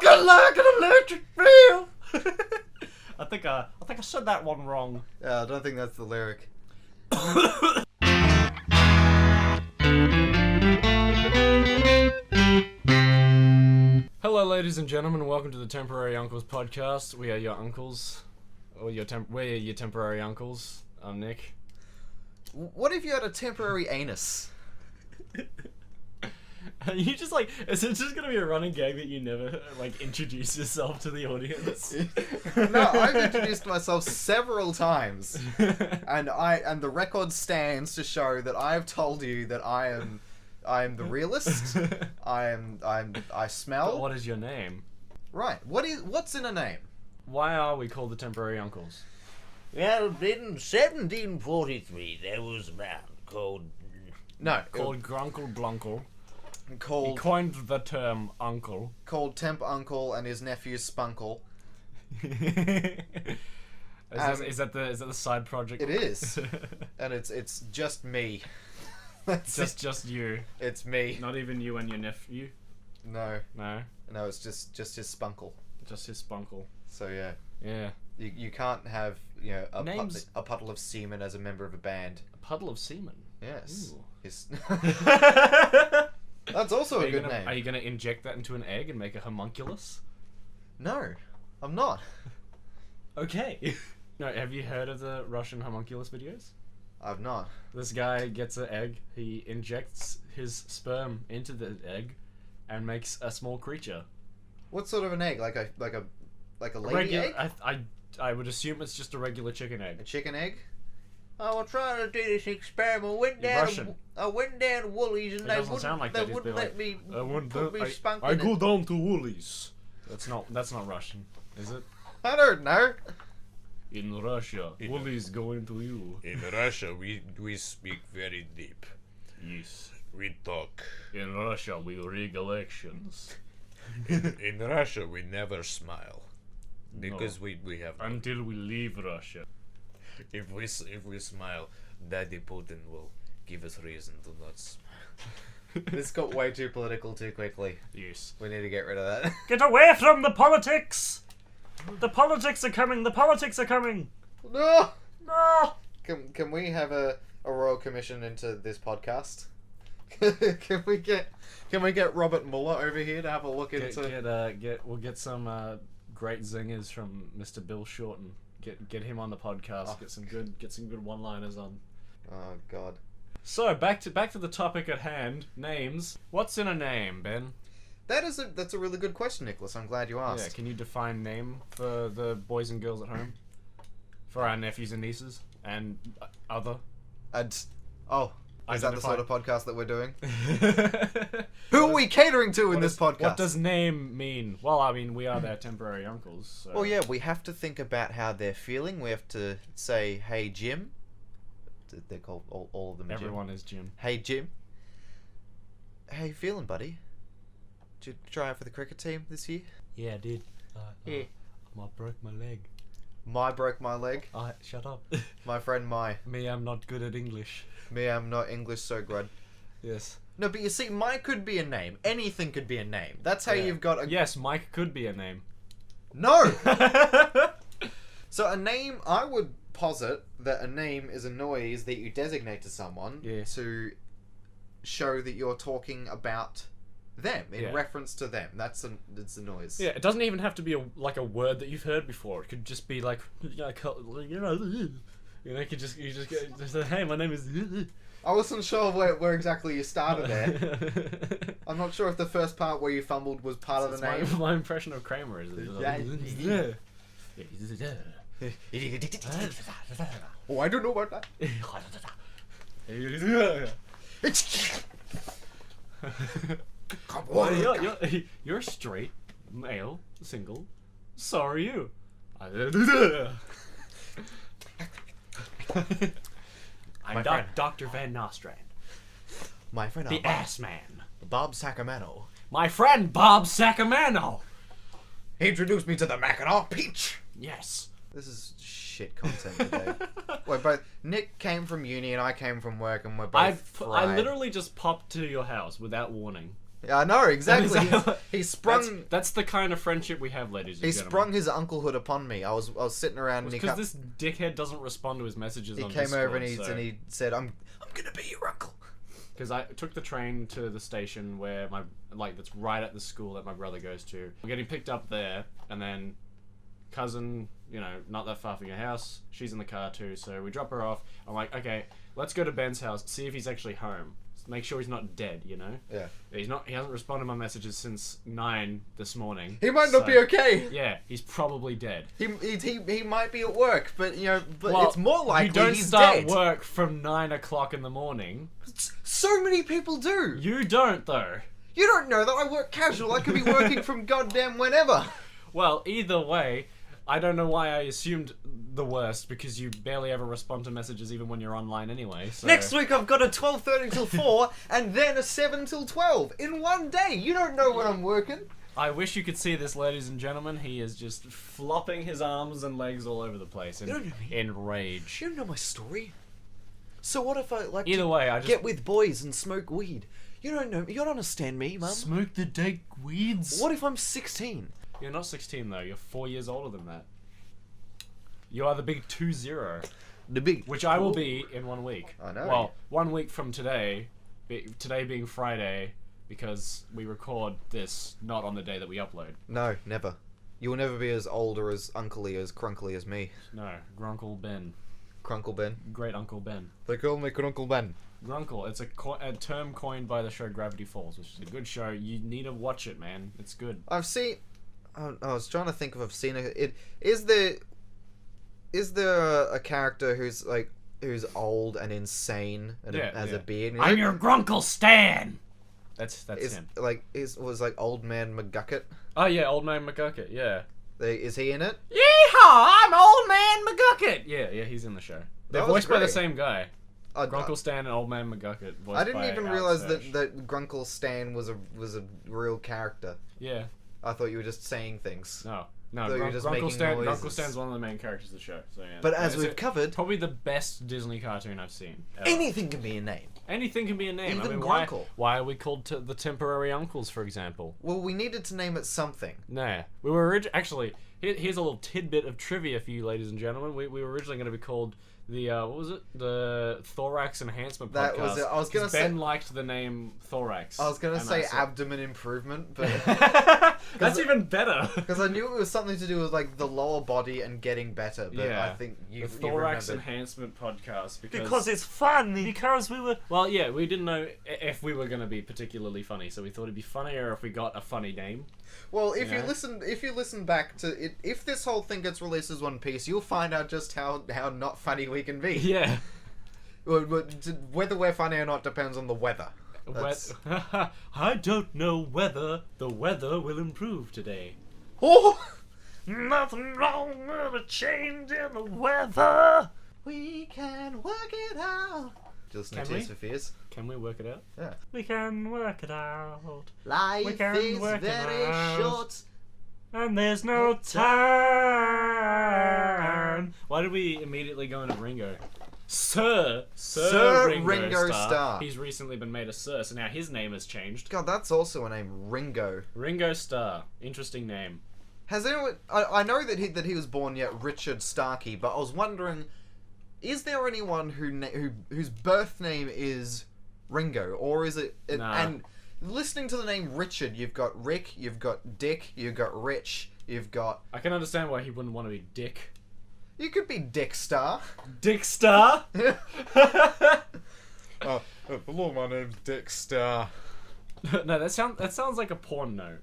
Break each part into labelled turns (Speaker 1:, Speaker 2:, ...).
Speaker 1: fucking like an electric feel. I think I said that one wrong.
Speaker 2: Yeah, I don't think that's the lyric.
Speaker 1: Hello, ladies and gentlemen. Welcome to the Temporary Uncles podcast. We are your uncles, or we're your temporary uncles. I'm Nick.
Speaker 2: What if you had a temporary anus?
Speaker 1: You just like, is it just gonna be a running gag that you never like introduce yourself to the audience?
Speaker 2: No, I've introduced myself several times, and the record stands to show that I have told you that I am the realist. I smell.
Speaker 1: But what is your name?
Speaker 2: Right. What's in a name?
Speaker 1: Why are we called the Temporary Uncles?
Speaker 3: Well, in 1743, there was a man called
Speaker 1: Grunkle Blunkle. He
Speaker 2: Called
Speaker 1: coined the term uncle.
Speaker 2: Temp Uncle and his nephew Spunkle.
Speaker 1: Is that the side project?
Speaker 2: It is, and it's just me. That's
Speaker 1: just you.
Speaker 2: It's me.
Speaker 1: Not even you and your nephew.
Speaker 2: No, it's just his Spunkle.
Speaker 1: Just his spunkle.
Speaker 2: So yeah.
Speaker 1: Yeah.
Speaker 2: You can't have a puddle of semen as a member of a band.
Speaker 1: A puddle of semen.
Speaker 2: Yes. His...
Speaker 1: Are
Speaker 2: That's also a good name.
Speaker 1: Are you gonna inject that into an egg and make a homunculus?
Speaker 2: No, I'm not.
Speaker 1: Okay. No, have you heard of the Russian homunculus videos?
Speaker 2: I've not.
Speaker 1: This guy gets an egg, he injects his sperm into the egg, and makes a small creature.
Speaker 2: What sort of an egg? Like a lady egg?
Speaker 1: I would assume it's just a regular chicken egg.
Speaker 2: A chicken egg?
Speaker 3: I was trying to do this experiment. I went down to Woolies and they wouldn't let me put me spunk in
Speaker 1: I go
Speaker 3: it.
Speaker 1: down to Woolies. That's not Russian, is it?
Speaker 2: I don't know.
Speaker 1: In Russia, Woolies go into you.
Speaker 4: In Russia, we speak very deep.
Speaker 1: Yes.
Speaker 4: We talk.
Speaker 1: In Russia, we rig elections.
Speaker 4: In Russia, we never smile. Because
Speaker 1: No.
Speaker 4: we have...
Speaker 1: Until we leave Russia.
Speaker 4: If we smile, Daddy Putin will give us reason to not smile.
Speaker 2: This got way too political too quickly.
Speaker 1: Yes.
Speaker 2: We need to get rid of that.
Speaker 1: Get away from the politics! The politics are coming! The politics are coming!
Speaker 2: No!
Speaker 1: No!
Speaker 2: Can we have a royal commission into this podcast? Can we get Robert Mueller over here to have a look into?
Speaker 1: We'll get some great zingers from Mr. Bill Shorten. Get him on the podcast.
Speaker 2: Oh.
Speaker 1: Get some good one-liners on.
Speaker 2: Oh God.
Speaker 1: So back to the topic at hand. Names. What's in a name, Ben?
Speaker 2: That's a really good question, Nicholas. I'm glad you asked.
Speaker 1: Yeah. Can you define name for the boys and girls at home? For our nephews and nieces and other.
Speaker 2: Is that the sort of podcast that we're doing?
Speaker 1: Who
Speaker 2: Who are we catering to in this podcast?
Speaker 1: What does name mean? Well, I mean, we are their temporary uncles. So.
Speaker 2: Well, yeah, we have to think about how they're feeling. We have to say, "Hey, Jim." They're called all of them.
Speaker 1: Everyone is Jim.
Speaker 2: Hey, Jim. How you feeling, buddy? Did you try out for the cricket team this year?
Speaker 1: Yeah, I did.
Speaker 2: Yeah.
Speaker 1: I broke my leg.
Speaker 2: My broke my leg.
Speaker 1: Shut up.
Speaker 2: My friend My.
Speaker 1: Me, I'm not good at English.
Speaker 2: Me, I'm not English so good.
Speaker 1: Yes.
Speaker 2: No, but you see, Mike could be a name. Anything could be a name. That's how you've got a...
Speaker 1: Yes, Mike could be a name.
Speaker 2: No! So a name, I would posit that a name is a noise that you designate to someone to show that you're talking about them, in reference to them. That's a noise.
Speaker 1: Yeah, it doesn't even have to be a word that you've heard before. It could just be like, you could just say, hey, my name is...
Speaker 2: I wasn't sure where exactly you started there. I'm not sure if the first part where you fumbled was part of the name.
Speaker 1: My impression of Kramer is...
Speaker 2: Oh, I don't know about that. Come on.
Speaker 1: You're straight, male, single. So are you. I'm Dr. Van Nostrand.
Speaker 2: My friend,
Speaker 1: the ass man.
Speaker 2: Bob Sacramento.
Speaker 1: My friend Bob Sacramento.
Speaker 2: He introduced me to the Mackinac Peach.
Speaker 1: Yes.
Speaker 2: This is shit content today. We're both... Nick came from uni and I came from work and we're both fried.
Speaker 1: I literally just popped to your house without warning.
Speaker 2: Yeah, I know, exactly. He sprung...
Speaker 1: That's the kind of friendship we have, ladies and
Speaker 2: He
Speaker 1: gentlemen.
Speaker 2: sprung his unclehood upon me. I was sitting around and
Speaker 1: because this dickhead doesn't respond to his messages on
Speaker 2: came
Speaker 1: Discord,
Speaker 2: over and he said, I'm gonna be your uncle.
Speaker 1: Because I took the train to the station where that's right at the school that my brother goes to. I'm getting picked up there, and then cousin, not that far from your house, she's in the car too, so we drop her off. I'm like, okay, let's go to Ben's house, see if he's actually home. Make sure he's not dead,
Speaker 2: Yeah.
Speaker 1: He hasn't responded to my messages since 9 this morning.
Speaker 2: He might not be okay.
Speaker 1: Yeah, he's probably dead.
Speaker 2: He might be at work, but it's more likely
Speaker 1: you don't
Speaker 2: he's
Speaker 1: start
Speaker 2: dead.
Speaker 1: work from 9 o'clock in the morning.
Speaker 2: So many people do.
Speaker 1: You don't, though.
Speaker 2: You don't know that I work casual. I could be working from goddamn whenever.
Speaker 1: Well, either way, I don't know why I assumed the worst, because you barely ever respond to messages even when you're online anyway. So.
Speaker 2: Next week I've got a 12:30 till 4 and then a 7 till 12 in one day. You don't know when I'm working.
Speaker 1: I wish you could see this, ladies and gentlemen. He is just flopping his arms and legs all over the place in rage.
Speaker 2: You don't know my story. So what if I
Speaker 1: Either way, I just
Speaker 2: get with boys and smoke weed? You don't know. You don't understand me, Mum.
Speaker 1: Smoke the dank weeds.
Speaker 2: What if I'm 16?
Speaker 1: You're not 16 though. You're 4 years older than that. You are the big 2-0.
Speaker 2: The big...
Speaker 1: Which I will be in 1 week.
Speaker 2: I know.
Speaker 1: Well, 1 week from today. Today being Friday, because we record this not on the day that we upload.
Speaker 2: No, never. You will never be as old or as uncly as crunkly as me.
Speaker 1: No, Grunkle Ben.
Speaker 2: Crunkle Ben.
Speaker 1: Great Uncle Ben.
Speaker 2: They call me Crunkle Ben.
Speaker 1: Grunkle. It's a term coined by the show Gravity Falls, which is a good show. You need to watch it, man. It's good.
Speaker 2: I've seen... I was trying to think if I've seen it. Is there a character who's old and insane and has a beard?
Speaker 1: I'm your Grunkle Stan. That's him.
Speaker 2: Was Old Man McGucket?
Speaker 1: Oh yeah, Old Man McGucket. Yeah.
Speaker 2: Is he in it?
Speaker 1: Yeehaw! I'm Old Man McGucket. Yeah, he's in the show. They're
Speaker 2: That was
Speaker 1: voiced by the
Speaker 2: great.
Speaker 1: same guy. Grunkle Stan and Old Man McGucket.
Speaker 2: I didn't even realize
Speaker 1: Serge.
Speaker 2: that Grunkle Stan was a real character.
Speaker 1: Yeah.
Speaker 2: I thought you were just saying things.
Speaker 1: No,
Speaker 2: So you're just making noises.
Speaker 1: Grunkle Stan's one of the main characters of the show. So yeah.
Speaker 2: But as
Speaker 1: It's
Speaker 2: we've covered,
Speaker 1: probably the best Disney cartoon I've seen. Ever.
Speaker 2: anything can be a name.
Speaker 1: Anything can be a name.
Speaker 2: Even
Speaker 1: why
Speaker 2: Grunkle.
Speaker 1: are we called the Temporary Uncles, for example?
Speaker 2: Well, we needed to name it something.
Speaker 1: Nah, we were actually. Here's a little tidbit of trivia for you, ladies and gentlemen. We were originally going to be called the what was it? The Thorax Enhancement Podcast.
Speaker 2: That was it. I was gonna say
Speaker 1: Ben liked the name Thorax.
Speaker 2: I was gonna
Speaker 1: and
Speaker 2: say
Speaker 1: that's it.
Speaker 2: abdomen improvement, but
Speaker 1: That's even better.
Speaker 2: because I knew it was something to do with the lower body and getting better. But
Speaker 1: Yeah.
Speaker 2: I think you
Speaker 1: The Thorax
Speaker 2: remembered.
Speaker 1: Enhancement Podcast
Speaker 3: Because it's funny. Because we were.
Speaker 1: Well, yeah, we didn't know if we were going to be particularly funny, so we thought it'd be funnier if we got a funny name.
Speaker 2: Well, if
Speaker 1: Yeah.
Speaker 2: you listen back to it, if this whole thing gets released as one piece, you'll find out just how not funny we can be.
Speaker 1: Yeah.
Speaker 2: Whether we're funny or not depends on the weather.
Speaker 1: I don't know whether the weather will improve today.
Speaker 2: Oh,
Speaker 3: Nothing wrong with a change in the weather.
Speaker 2: we can work it out. Just no
Speaker 1: Can
Speaker 2: Tears
Speaker 1: we?
Speaker 2: for Fears.
Speaker 1: Can we work it out?
Speaker 2: Yeah.
Speaker 3: We can work it out.
Speaker 2: Life
Speaker 3: can
Speaker 2: is
Speaker 3: work it
Speaker 2: very
Speaker 3: out.
Speaker 2: short.
Speaker 3: And there's no time.
Speaker 1: Why did we immediately go into Ringo?
Speaker 2: Sir
Speaker 1: Ringo,
Speaker 2: Ringo
Speaker 1: Starr.
Speaker 2: Starr.
Speaker 1: He's recently been made a Sir, so now his name has changed.
Speaker 2: God, that's also a name, Ringo.
Speaker 1: Ringo Starr. Interesting name.
Speaker 2: Has anyone? I know that he was born Richard Starkey, but I was wondering, is there anyone whose birth name is Ringo, or is it?
Speaker 1: Nah.
Speaker 2: And listening to the name Richard, you've got Rick, you've got Dick, you've got Rich, you've got.
Speaker 1: I can understand why he wouldn't want to be Dick.
Speaker 2: You could be Dick Star.
Speaker 1: Dick Star?
Speaker 2: Hello, my name's Dick Star.
Speaker 1: No, that sounds like a porn note.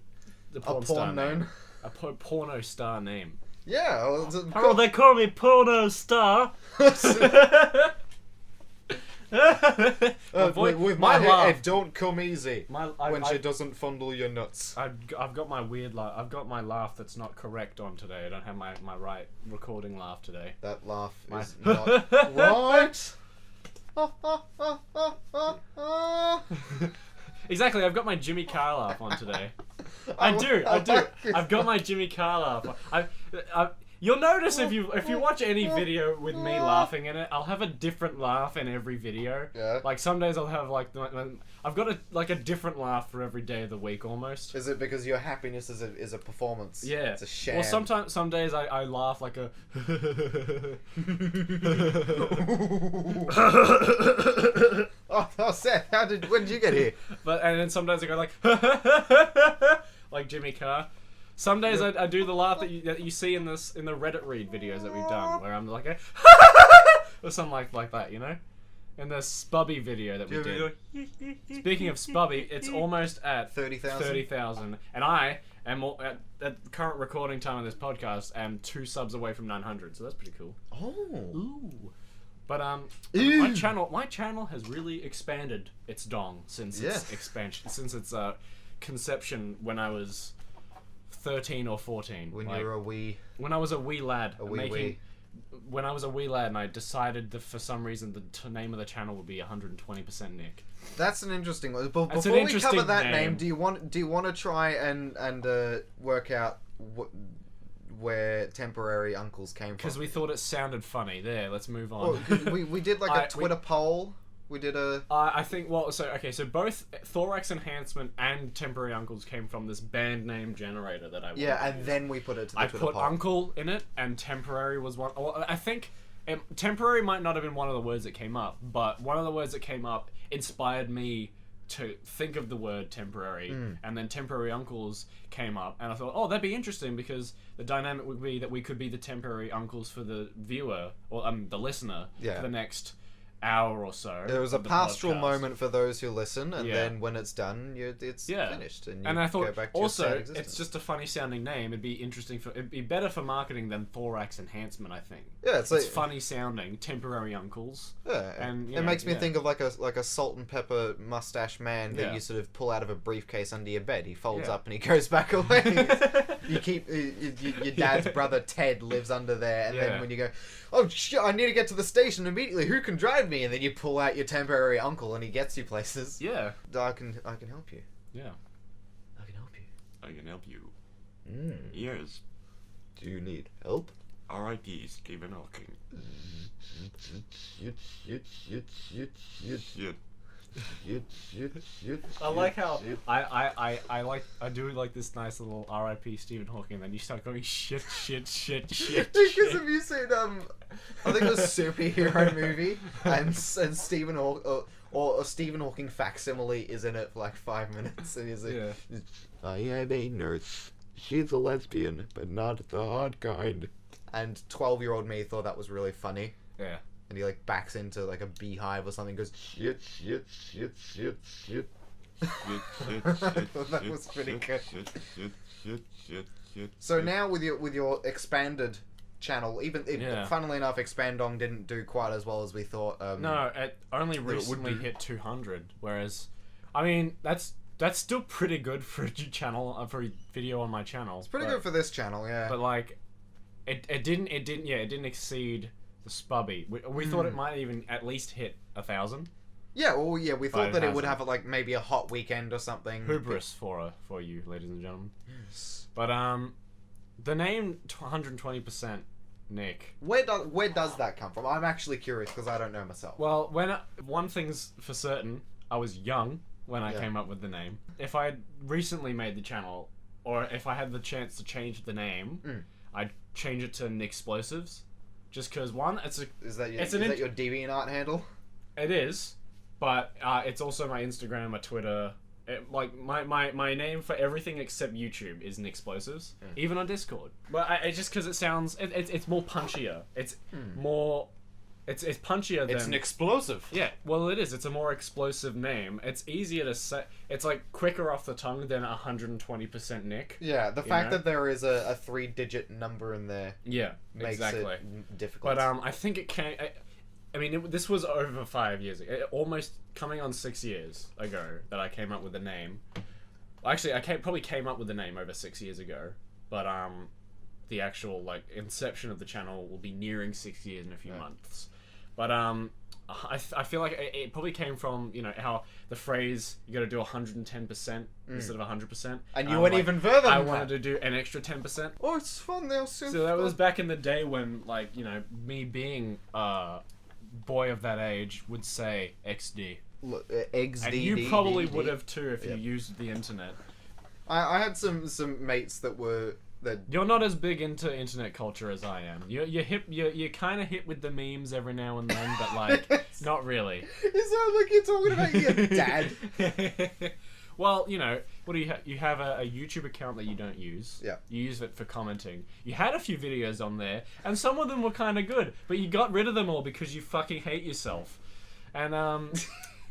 Speaker 1: The
Speaker 2: A porn
Speaker 1: name.
Speaker 2: known.
Speaker 1: A porno star name.
Speaker 2: Yeah. Well, it's
Speaker 3: Oh, they call me Porno Star.
Speaker 2: with
Speaker 1: my laugh.
Speaker 2: it don't come easy when
Speaker 1: I,
Speaker 2: she doesn't fondle your nuts.
Speaker 1: I've got my weird laugh. I've got my laugh that's not correct on today. I don't have my right recording laugh today.
Speaker 2: That laugh
Speaker 1: My-
Speaker 2: is not right.
Speaker 1: Exactly. I've got my Jimmy Carr laugh on today. I do. I've got my Jimmy Carr laugh. You'll notice if you watch any video with me laughing in it, I'll have a different laugh in every video.
Speaker 2: Yeah.
Speaker 1: Like some days I'll have like I've got a different laugh for every day of the week almost.
Speaker 2: Is it because your happiness is a performance?
Speaker 1: Yeah.
Speaker 2: It's a sham.
Speaker 1: Well, some days I laugh like a.
Speaker 2: Oh, Seth, when did you get here?
Speaker 1: And then some days I go like like Jimmy Carr. Some days I do the laugh that you see in the Reddit read videos that we've done, where I'm like or something like that, you know, in the Spubby video that we did. Speaking of Spubby, it's almost at 30,000, and I am at the current recording time of this podcast am 2 subs away from 900, so that's pretty cool.
Speaker 2: Oh.
Speaker 1: Ooh. But my channel has really expanded its dong since its expansion, since its conception when I was 13 or 14.
Speaker 2: When you were a wee...
Speaker 1: When I was a wee lad.
Speaker 2: Wee.
Speaker 1: When I was a wee lad and I decided that for some reason the name of the channel would be 120% Nick.
Speaker 2: That's an interesting one. Before we cover that name, do you want to try and work out where temporary uncles came from?
Speaker 1: Because we thought it sounded funny. There, let's move on.
Speaker 2: Well, we did like a Twitter poll. We did a...
Speaker 1: I think, so both Thorax Enhancement and Temporary Uncles came from this band name generator that I wanted to use.
Speaker 2: Then we put it to the Twitter poll.
Speaker 1: I put Uncle in it, and Temporary was one... Well, I think Temporary might not have been one of the words that came up, but one of the words that came up inspired me to think of the word temporary, and then Temporary Uncles came up, and I thought, oh, that'd be interesting, because the dynamic would be that we could be the temporary uncles for the viewer, or the listener, for the next hour or so.
Speaker 2: There was a pastoral moment for those who listen, and then when it's done, it's finished, and
Speaker 1: I thought
Speaker 2: go back to
Speaker 1: also
Speaker 2: your sad existence.
Speaker 1: it's just a funny sounding name. It'd be better for marketing than Thorax Enhancement, I think.
Speaker 2: Yeah, it's
Speaker 1: funny sounding. Temporary Uncles.
Speaker 2: Yeah,
Speaker 1: and
Speaker 2: it makes me think of like a salt and pepper mustache man that you sort of pull out of a briefcase under your bed. He folds up and he goes back away. You keep your dad's brother Ted lives under there, and then when you go, oh shit, I need to get to the station immediately. Who can drive me? And then you pull out your temporary uncle, and he gets you places.
Speaker 1: Yeah,
Speaker 2: I can help you.
Speaker 1: Yeah,
Speaker 2: I can help you.
Speaker 1: I can help you.
Speaker 5: Yes.
Speaker 2: Do you need help?
Speaker 5: R.I.P. Stephen Hawking.
Speaker 1: I like how I do like this nice little R.I.P. Stephen Hawking, and then you start going shit.
Speaker 2: Because have you seen I think it was a superhero movie, and Stephen or a Stephen Hawking facsimile is in it for like 5 minutes, and he's like,
Speaker 5: I am a nurse. She's a lesbian, but not the hot kind.
Speaker 2: And 12-year-old me thought that was really funny.
Speaker 1: Yeah.
Speaker 2: And he like backs into like a beehive or something, goes shit. That was pretty good. So now with your expanded channel, funnily enough, Expandong didn't do quite as well as we thought.
Speaker 1: No, it only recently hit 200, whereas, I mean, that's still pretty good for a channel, for a video on my channel.
Speaker 2: It's pretty good for this channel, yeah.
Speaker 1: But like, it didn't exceed the Spubby. We thought it might even at least hit 1,000.
Speaker 2: Yeah, well, yeah, we thought that it would have like maybe a hot weekend or something.
Speaker 1: Hubris for you, ladies and gentlemen. Yes. But the name 120% Nick.
Speaker 2: Where does that come from? I'm actually curious because I don't know myself.
Speaker 1: Well, one thing's for certain, I was young when I came up with the name. If I had recently made the channel, or if I had the chance to change the name, I'd change it to Nicksplosives. Just because
Speaker 2: is that your DeviantArt handle?
Speaker 1: It is, but it's also my Instagram, my Twitter. My name for everything except YouTube is Nicksplosives, even on Discord. But it's just because it sounds it's more punchier. It's more. It's punchier than...
Speaker 4: It's an explosive.
Speaker 1: Yeah, well it is. It's a more explosive name. It's easier to say... It's like quicker off the tongue than 120% Nick.
Speaker 2: Yeah, the fact that there is a 3-digit number in there makes it difficult.
Speaker 1: But I think it came... I mean, this was over 5 years ago. Almost coming on 6 years ago that I came up with the name. Actually, I probably came up with the name over 6 years ago. But the actual inception of the channel will be nearing 6 years in a few months. But I feel like it probably came from, you know, how the phrase you got to do 110% instead of 100%.
Speaker 2: And you went even further.
Speaker 1: I wanted to do an extra 10%.
Speaker 2: Oh, it's fun. They're so
Speaker 1: that was back in the day when, like, you know, me being a boy of that age would say XD.
Speaker 2: XD.
Speaker 1: And you probably would have too if you used the internet.
Speaker 2: I had some mates that were.
Speaker 1: You're not as big into internet culture as I am. You're kind of hit with the memes every now and then, but like not really.
Speaker 2: It sounds like you're talking about your dad.
Speaker 1: Well, you know, what do you have? You have a YouTube account that you don't use.
Speaker 2: Yeah.
Speaker 1: You use it for commenting. You had a few videos on there, and some of them were kind of good, but you got rid of them all because you fucking hate yourself. And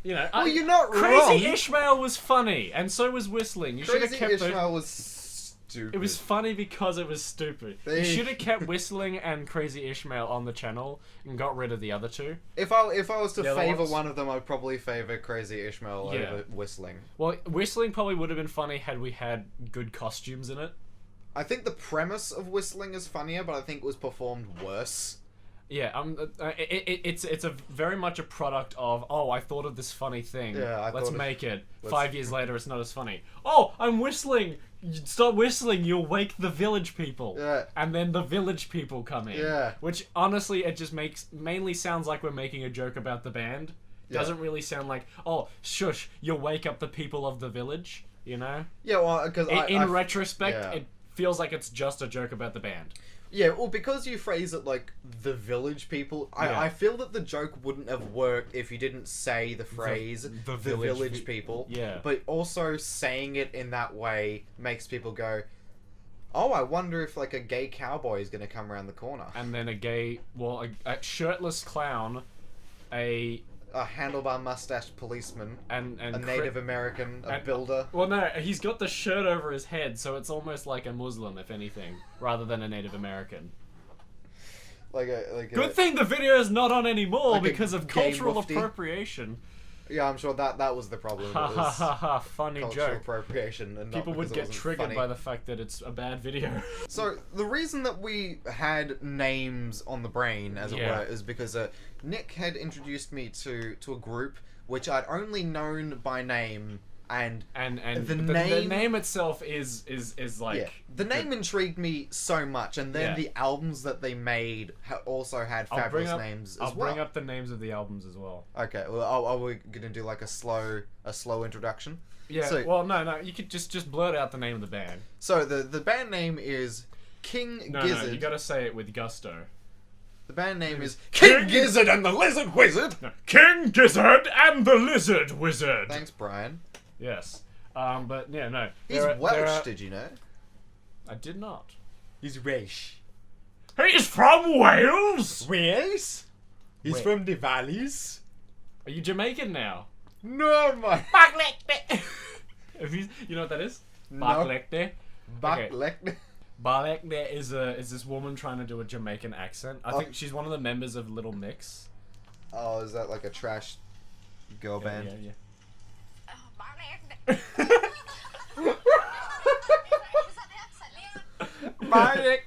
Speaker 1: you know,
Speaker 2: well, you're not
Speaker 1: Crazy
Speaker 2: wrong.
Speaker 1: Ishmael was funny, and so was Whistling. You should have kept
Speaker 2: Ishmael was stupid.
Speaker 1: It was funny because it was stupid. You should have kept Whistling and Crazy Ishmael on the channel and got rid of the other two.
Speaker 2: If I was to favor one of them, I'd probably favor Crazy Ishmael over Whistling.
Speaker 1: Well, Whistling probably would have been funny had we had good costumes in it.
Speaker 2: I think the premise of Whistling is funnier, but I think it was performed worse.
Speaker 1: Yeah, it's a very much a product of, oh, I thought of this funny thing.
Speaker 2: Yeah,
Speaker 1: let's make it. 5 years later, it's not as funny. Oh, I'm whistling. Stop whistling. You'll wake the village people.
Speaker 2: Yeah.
Speaker 1: And then the village people come in.
Speaker 2: Yeah.
Speaker 1: Which honestly, it just mainly sounds like we're making a joke about the band.
Speaker 2: Yeah.
Speaker 1: Doesn't really sound like, oh, shush, you'll wake up the people of the village. You know?
Speaker 2: Yeah, well, because
Speaker 1: in retrospect, it feels like it's just a joke about the band.
Speaker 2: Yeah, well, because you phrase it like the village people, I feel that the joke wouldn't have worked if you didn't say the phrase the village people.
Speaker 1: Yeah.
Speaker 2: But also saying it in that way makes people go, oh, I wonder if like a gay cowboy is going to come around the corner.
Speaker 1: And then a shirtless clown, a
Speaker 2: handlebar mustached policeman,
Speaker 1: and
Speaker 2: a Native American, a builder.
Speaker 1: Well, no, he's got the shirt over his head, so it's almost like a Muslim, if anything, rather than a Native American. Good thing the video is not on anymore because of cultural appropriation.
Speaker 2: Yeah, I'm sure that was the problem.
Speaker 1: Ha ha ha ha! Funny
Speaker 2: cultural
Speaker 1: joke.
Speaker 2: appropriation, and
Speaker 1: people would get triggered by the fact that it's a bad video.
Speaker 2: So the reason that we had names on the brain, as it were, is because Nick had introduced me to a group which I'd only known by name, and the
Speaker 1: name itself is like
Speaker 2: the name intrigued me so much, and then the albums that they made also had fabulous names as well.
Speaker 1: I'll bring up the names of the albums as well.
Speaker 2: Okay, well, are we gonna do like a slow introduction?
Speaker 1: Yeah. So, well, no, you could just blurt out the name of the band.
Speaker 2: So the band name is King Gizzard.
Speaker 1: No, you gotta say it with gusto.
Speaker 2: The band name is King Gizzard and the Lizard Wizard.
Speaker 1: No. King Gizzard and the Lizard Wizard.
Speaker 2: Thanks, Brian.
Speaker 1: Yes. But yeah, no.
Speaker 2: He's Welsh, did you know?
Speaker 1: I did not.
Speaker 2: He's Welsh.
Speaker 1: He's from Wales?
Speaker 2: Wales? He's from the valleys?
Speaker 1: Are you Jamaican now?
Speaker 2: No, my...
Speaker 1: You know what that is?
Speaker 2: No.
Speaker 1: Barlekte.
Speaker 2: Barlekte.
Speaker 1: Barlekte is this woman trying to do a Jamaican accent. I think she's one of the members of Little Mix.
Speaker 2: Oh, is that like a trash girl band?
Speaker 1: Yeah.
Speaker 2: Barlek.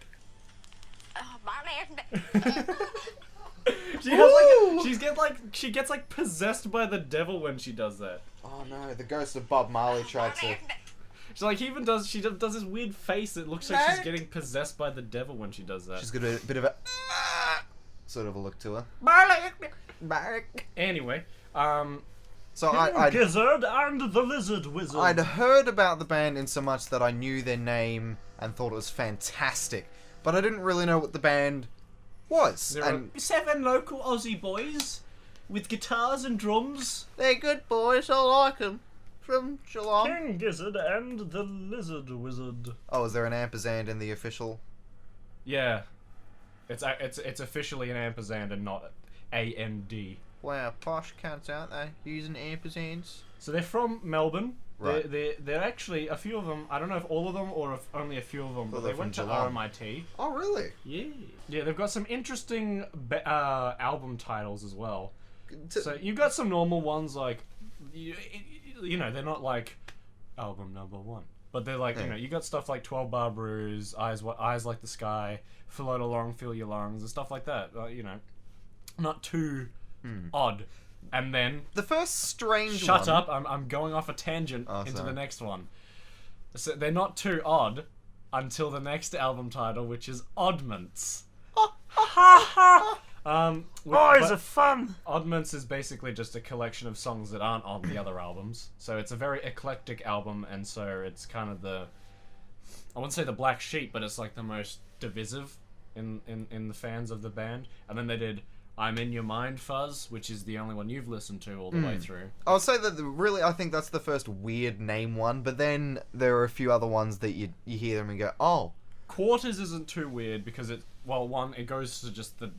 Speaker 1: She gets like possessed by the devil when she does that.
Speaker 2: Oh no, the ghost of Bob Marley tried to...
Speaker 1: She does this weird face. It looks like she's getting possessed by the devil when she does that.
Speaker 2: She's got a bit of a sort of a look to her.
Speaker 1: Anyway,
Speaker 2: so I
Speaker 1: Gizzard and the Lizard Wizard.
Speaker 2: I'd heard about the band in so much that I knew their name and thought it was fantastic, but I didn't really know what the band was.
Speaker 1: There are 7 local Aussie boys with guitars and drums.
Speaker 3: They're good boys. I like them. From Geelong.
Speaker 1: King Gizzard and the Lizard Wizard.
Speaker 2: Oh, is there an ampersand in the official?
Speaker 1: Yeah, it's officially an ampersand and not AND.
Speaker 3: Wow, posh cunts, aren't they? Using ampersands.
Speaker 1: So they're from Melbourne.
Speaker 2: Right.
Speaker 1: They're actually, a few of them, I don't know if all of them or if only a few of them, but they went to RMIT.
Speaker 2: Oh, really?
Speaker 1: Yeah, they've got some interesting album titles as well. So you've got some normal ones like, you know, they're not like album number 1. But they're like, you know, you got stuff like 12 Bar Brews, Eyes Like the Sky, Float Along, Fill Your Lungs, and stuff like that. You know. not too odd. And then
Speaker 2: The first strange
Speaker 1: shut
Speaker 2: one...
Speaker 1: up! I'm going off a tangent into the next one. So they're not too odd until the next album title, which is Oddments.
Speaker 3: Boys are fun.
Speaker 1: Oddments is basically just a collection of songs that aren't on the other albums. So it's a very eclectic album, and so it's kind of I wouldn't say the black sheep, but it's like the most divisive in the fans of the band. And then they did I'm In Your Mind Fuzz, which is the only one you've listened to all the way through.
Speaker 2: I'll say that really, I think that's the first weird name one, but then there are a few other ones that you hear them and go, oh.
Speaker 1: Quarters isn't too weird because it goes to just the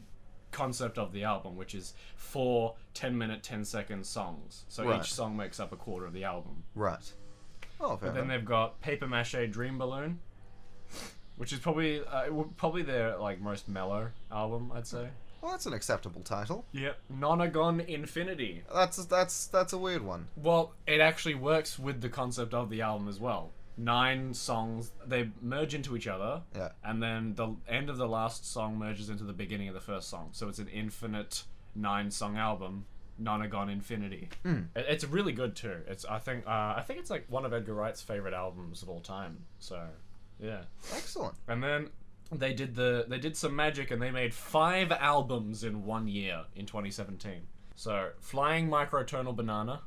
Speaker 1: concept of the album, which is 4 10-minute, 10-second songs. So each song makes up a quarter of the album.
Speaker 2: Right. Oh, fair
Speaker 1: But then they've got Paper Mache Dream Balloon, which is probably their like most mellow album, I'd say.
Speaker 2: Well, that's an acceptable title.
Speaker 1: Yep. Nonagon Infinity.
Speaker 2: That's a weird one.
Speaker 1: Well, it actually works with the concept of the album as well. 9 songs, they merge into each other, and then the end of the last song merges into the beginning of the first song. So it's an infinite 9-song album, Nonagon Infinity. It's really good too. I think it's like one of Edgar Wright's favorite albums of all time. So, yeah.
Speaker 2: Excellent.
Speaker 1: And then they did some magic and they made 5 albums in 1 year in 2017. So, Flying Microtonal Banana,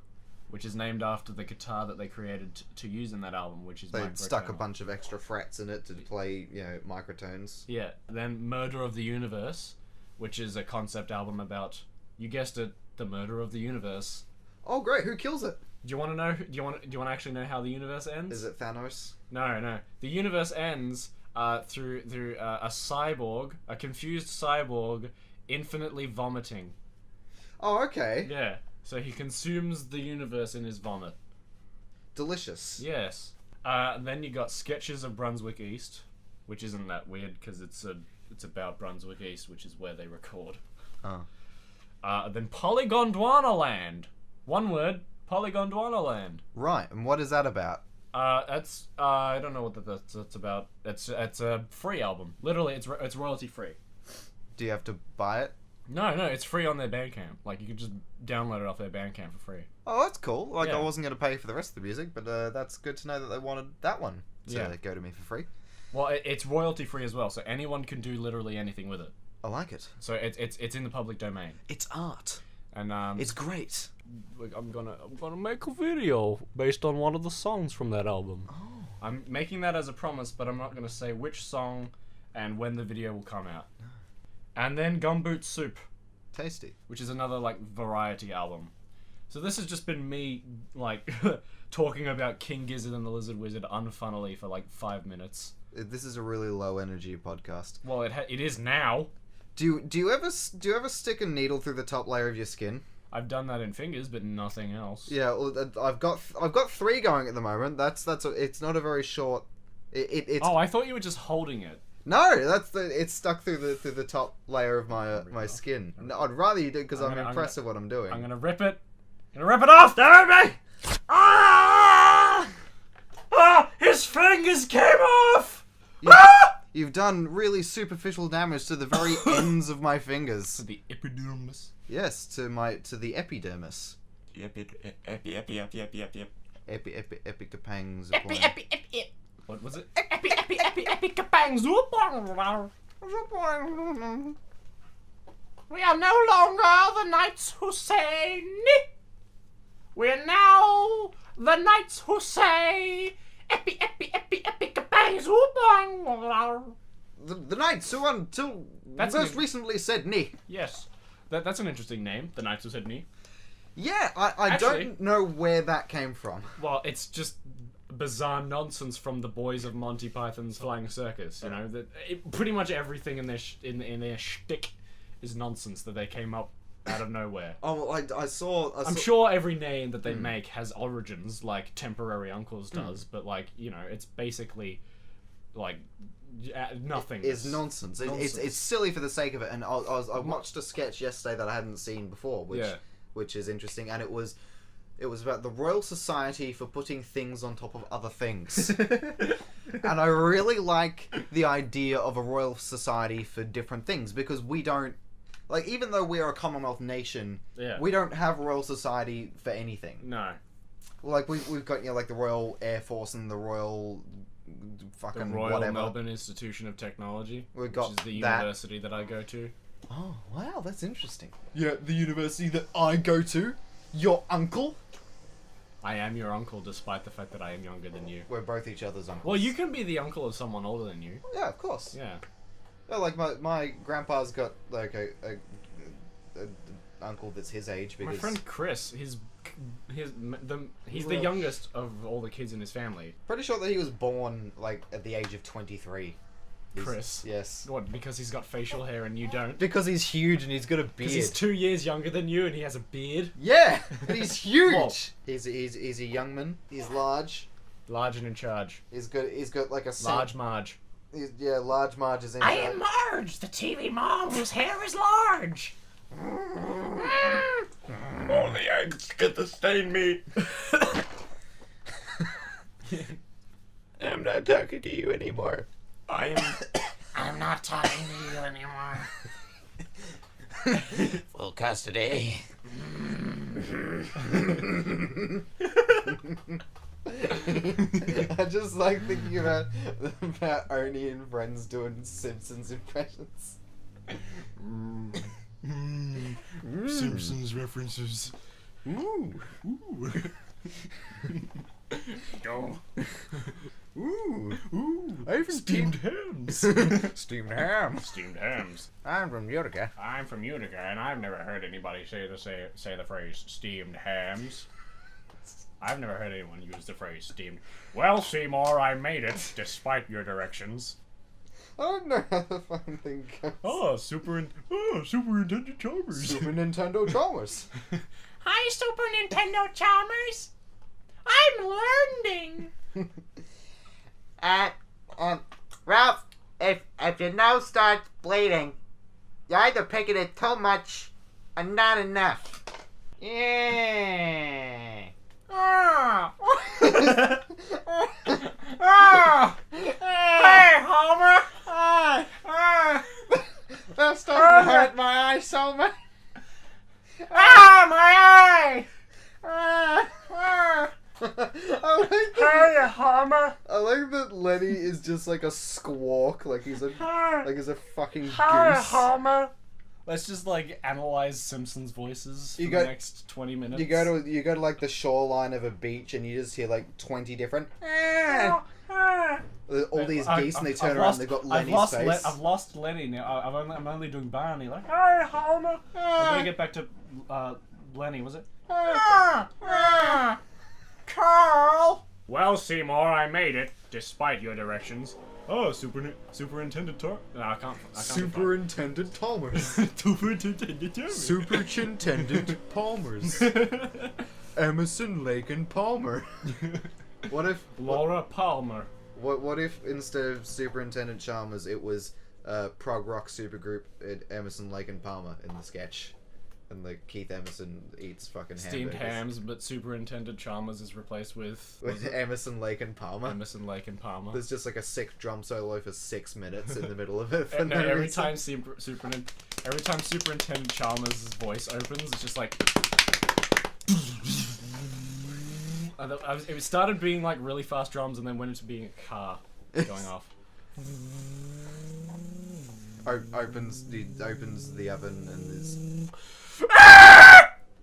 Speaker 1: which is named after the guitar that they created to use in that album, which is
Speaker 2: they
Speaker 1: microtonal.
Speaker 2: stuck a bunch of extra frets in it to play, microtones.
Speaker 1: Yeah. Then Murder of the Universe, which is a concept album about, you guessed it, the murder of the universe.
Speaker 2: Oh, great! Who kills it?
Speaker 1: Do you want to know? Do you want to actually know how the universe ends?
Speaker 2: Is it Thanos?
Speaker 1: No. The universe ends through a cyborg, a confused cyborg, infinitely vomiting.
Speaker 2: Oh, okay.
Speaker 1: Yeah. So he consumes the universe in his vomit.
Speaker 2: Delicious.
Speaker 1: Yes. Then you got Sketches of Brunswick East, which isn't that weird because it's about Brunswick East, which is where they record.
Speaker 2: Oh.
Speaker 1: Then Polygondwana Land. One word, Polygondwana Land.
Speaker 2: Right, and what is that about?
Speaker 1: That's I don't know what that's about. It's a free album. Literally, it's royalty free.
Speaker 2: Do you have to buy it?
Speaker 1: No, it's free on their Bandcamp. Like, you can just download it off their Bandcamp for free.
Speaker 2: Oh, that's cool. Like,
Speaker 1: Yeah.
Speaker 2: I wasn't going to pay for the rest of the music, but that's good to know that they wanted that one to go to me for free.
Speaker 1: Well, it's royalty free as well, so anyone can do literally anything with it.
Speaker 2: I like it.
Speaker 1: So it's in the public domain.
Speaker 2: It's art.
Speaker 1: And
Speaker 2: It's great.
Speaker 1: I'm gonna make a video based on one of the songs from that album.
Speaker 2: Oh.
Speaker 1: I'm making that as a promise, but I'm not gonna say which song and when the video will come out. And then Gumboot Soup,
Speaker 2: Tasty.
Speaker 1: which is another like variety album. So this has just been me like talking about King Gizzard and the Lizard Wizard unfunnily for like 5 minutes.
Speaker 2: This is a really low energy podcast.
Speaker 1: Well, it is now.
Speaker 2: Do you ever stick a needle through the top layer of your skin?
Speaker 1: I've done that in fingers, but nothing else.
Speaker 2: Yeah, well, I've got 3 going at the moment. It's not a very short. It's
Speaker 1: Oh, I thought you were just holding it.
Speaker 2: No, it's stuck through the top layer of my skin. No, I'd rather you do because I'm impressed with what I'm doing.
Speaker 1: I'm gonna rip it. I'm gonna rip it off. Damn me! Ah! His fingers came off.
Speaker 2: You've done really superficial damage to the very ends of my fingers.
Speaker 1: To the epidermis.
Speaker 2: Yes, to the epidermis. Epicapangs.
Speaker 1: What was it?
Speaker 3: We are no longer the knights who say ni. We are now the knights who say bangs.
Speaker 2: The knights who until most recently said ni.
Speaker 1: Yes. That's an interesting name. The Knights Who Said Ni.
Speaker 2: Yeah, I
Speaker 1: Actually,
Speaker 2: don't know where that came from.
Speaker 1: Well, it's just bizarre nonsense from the boys of Monty Python's Flying Circus. You know, pretty much everything in their in their shtick is nonsense that they came up out of nowhere.
Speaker 2: Oh, I saw.
Speaker 1: I'm sure every name that they make has origins, like Temporary Uncles does, but like, you know, it's basically like nothing.
Speaker 2: It's nonsense. It's silly for the sake of it. And I watched a sketch yesterday that I hadn't seen before, which is interesting, and it was about the Royal Society for putting things on top of other things. And I really like the idea of a Royal Society for different things, because we don't, like, even though we are a Commonwealth nation, we don't have royal society for anything.
Speaker 1: No.
Speaker 2: Like, we've got, like, the Royal Air Force and the Royal fucking
Speaker 1: the Royal
Speaker 2: whatever.
Speaker 1: Melbourne Institution of Technology,
Speaker 2: We've got
Speaker 1: which is the university that I go to.
Speaker 2: Oh, wow, that's interesting. Yeah, the university that I go to, your uncle.
Speaker 1: I am your uncle, despite the fact that I am younger than you.
Speaker 2: We're both each other's uncles.
Speaker 1: Well, you can be the uncle of someone older than you.
Speaker 2: Yeah, of course.
Speaker 1: Yeah.
Speaker 2: Yeah, like, my grandpa's got, like, a uncle that's his age, because...
Speaker 1: My friend Chris, he's the youngest of all the kids in his family.
Speaker 2: Pretty sure that he was born, like, at the age of 23.
Speaker 1: Chris?
Speaker 2: Yes.
Speaker 1: What, because he's got facial hair and you don't?
Speaker 2: Because he's huge and he's got a beard.
Speaker 1: Because he's 2 years younger than you and he has a beard?
Speaker 2: Yeah! And he's huge!
Speaker 1: Whoa.
Speaker 2: He's a young man. He's large.
Speaker 1: Large and in charge.
Speaker 2: He's got like a...
Speaker 1: Large Marge.
Speaker 2: Large Marge is in
Speaker 3: I
Speaker 2: charge.
Speaker 3: am Marge, the TV mom whose hair is large.
Speaker 5: Only eggs get the stained meat. I'm not talking to you anymore.
Speaker 3: I'm not talking to you anymore.
Speaker 4: Full custody.
Speaker 2: I just like thinking about Oni and friends doing Simpsons impressions.
Speaker 1: Simpsons references.
Speaker 2: Ooh.
Speaker 1: Ooh.
Speaker 3: Go.
Speaker 2: Ooh.
Speaker 1: Ooh.
Speaker 2: I've
Speaker 1: Steamed hams.
Speaker 2: Steamed ham.
Speaker 1: Steamed hams.
Speaker 2: I'm from Utica.
Speaker 1: I'm from Utica, and I've never heard anybody say the phrase steamed hams. I've never heard anyone use the phrase steamed. Well, Seymour, I made it, despite your directions.
Speaker 2: I don't know how the fucking thing goes.
Speaker 1: Superintendent Chalmers.
Speaker 2: Super Nintendo Chalmers.
Speaker 3: Hi, Super Nintendo Chalmers. I'm learning.
Speaker 6: Ralph, if your nose starts bleeding, you're either picking it too much or not enough. Yeah.
Speaker 3: Ah. Ah. Hey, Homer.
Speaker 2: That's starting to hurt my eye so much.
Speaker 3: Ah, my eye. Ah. Hey, Homer.
Speaker 2: I like that Lenny is just like a squawk, like he's a fucking goose.
Speaker 3: Hi, Homer.
Speaker 1: Let's just like analyze Simpsons voices for
Speaker 2: You
Speaker 1: the
Speaker 2: go-
Speaker 1: next 20 minutes.
Speaker 2: You go to like the shoreline of a beach and you just hear like 20 different all these geese and they turn around and they've got Lenny's face.
Speaker 1: I've lost Lenny now. I'm only doing Barney. Like, hey, Homer. I'm gonna get back to Lenny. Was it?
Speaker 3: Carl.
Speaker 1: Well, Seymour, I made it, despite your directions. Oh, Superintendent No, I can't.
Speaker 2: Superintendent Palmers.
Speaker 1: Superintendent Palmers.
Speaker 2: Superintendent Palmers. Emerson, Lake and Palmer. What if
Speaker 1: Laura Palmer.
Speaker 2: What if instead of Superintendent Chalmers it was prog rock supergroup at Emerson, Lake and Palmer in the sketch? And like Keith Emerson eats fucking
Speaker 1: Steamed
Speaker 2: hamburgers.
Speaker 1: hams, but Superintendent Chalmers is replaced with
Speaker 2: Emerson, Lake and Palmer.
Speaker 1: Emerson, Lake and Palmer.
Speaker 2: There's just like a sick drum solo for 6 minutes in the middle of it. For
Speaker 1: No,
Speaker 2: no
Speaker 1: every
Speaker 2: reason.
Speaker 1: time Superintendent Chalmers' voice opens, it's just like. It started being like really fast drums, and then went into being a car going off.
Speaker 2: Opens the oven and there's.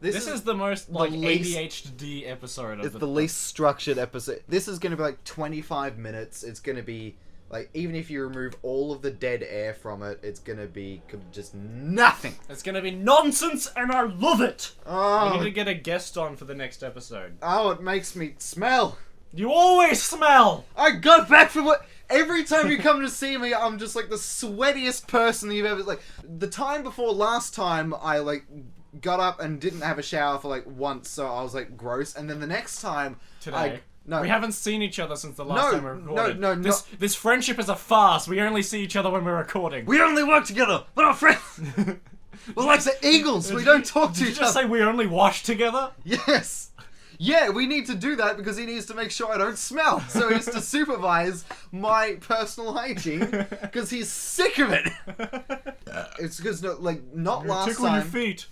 Speaker 1: This is the most like
Speaker 2: least-
Speaker 1: ADHD episode of
Speaker 2: It's the least structured episode. This is going to be like 25 minutes. It's going to be like, even if you remove all of the dead air from it, it's going to be just nothing.
Speaker 1: It's gonna be nonsense, and I love it. We need to
Speaker 2: Oh,
Speaker 1: get a guest on for the next episode.
Speaker 2: it makes me smell.
Speaker 1: You always smell.
Speaker 2: I got back from what. Every time you come to see me, I'm just like the sweatiest person you've ever. Like the time before last time, I like got up and didn't have a shower for like once, so I was like gross. And then the next time,
Speaker 1: Today.
Speaker 2: no,
Speaker 1: We haven't seen each other since the last time we recorded.
Speaker 2: no.
Speaker 1: This friendship is a farce. We only see each other when we're recording.
Speaker 2: we only work together. We're not friends. We're like the Eagles. We don't talk to
Speaker 1: Did you
Speaker 2: each
Speaker 1: just
Speaker 2: other.
Speaker 1: say we only wash together?
Speaker 2: Yes. Yeah, we need to do that because he needs to make sure I don't smell. So he has to supervise my personal hygiene because he's sick of it. It's because not last
Speaker 1: Tickle
Speaker 2: time.
Speaker 1: your feet.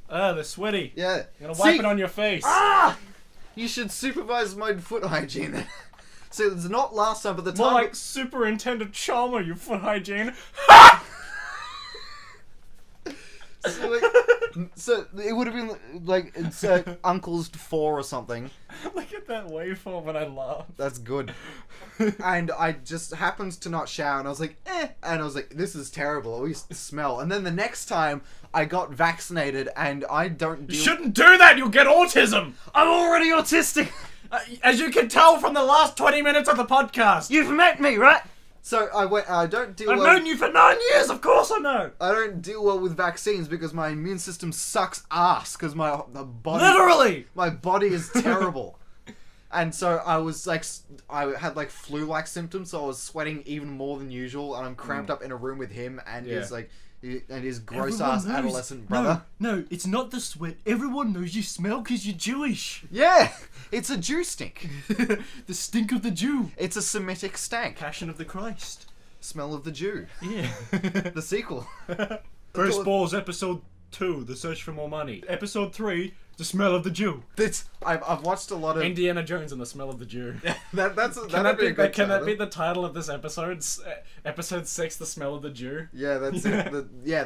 Speaker 1: They're sweaty.
Speaker 2: Yeah.
Speaker 1: You're gonna wipe it on your face.
Speaker 2: You should supervise my foot hygiene. So it's not last time, but the time.
Speaker 1: More like Superintendent Chalmer, you foot hygiene.
Speaker 2: So it would have been like it's Uncle's 4 or something.
Speaker 1: Look at that waveform when I laugh.
Speaker 2: That's good. And I just happened to not shower, and I was like, and I was like, this is terrible. I always smell. And then the next time I got vaccinated, and I don't.
Speaker 1: You shouldn't do that. You'll get autism.
Speaker 2: I'm already autistic.
Speaker 1: As you can tell from the last 20 minutes of the podcast.
Speaker 2: You've met me, right? So I went. I don't deal.
Speaker 1: I've known you for 9 years. Of course I know.
Speaker 2: I don't deal well with vaccines because my immune system sucks ass. Because the body.
Speaker 1: Literally.
Speaker 2: My body is terrible. And so I was like, I had like flu-like symptoms, so I was sweating even more than usual, and I'm cramped up in a room with him and his gross-ass adolescent brother.
Speaker 1: No, it's not the sweat. Everyone knows you smell because you're Jewish.
Speaker 2: Yeah, it's a Jew stink.
Speaker 1: The stink of the Jew.
Speaker 2: It's a Semitic stank.
Speaker 1: Passion of the Christ.
Speaker 2: Smell of the Jew.
Speaker 1: Yeah.
Speaker 2: The sequel.
Speaker 1: First Balls, Episode 2, The Search for More Money. Episode 3, The Smell of the Jew.
Speaker 2: I've watched a lot of
Speaker 1: Indiana Jones and the Smell of the Jew.
Speaker 2: Can that
Speaker 1: be the title of this episode? Episode 6, The Smell of the Jew.
Speaker 2: Yeah, that's it.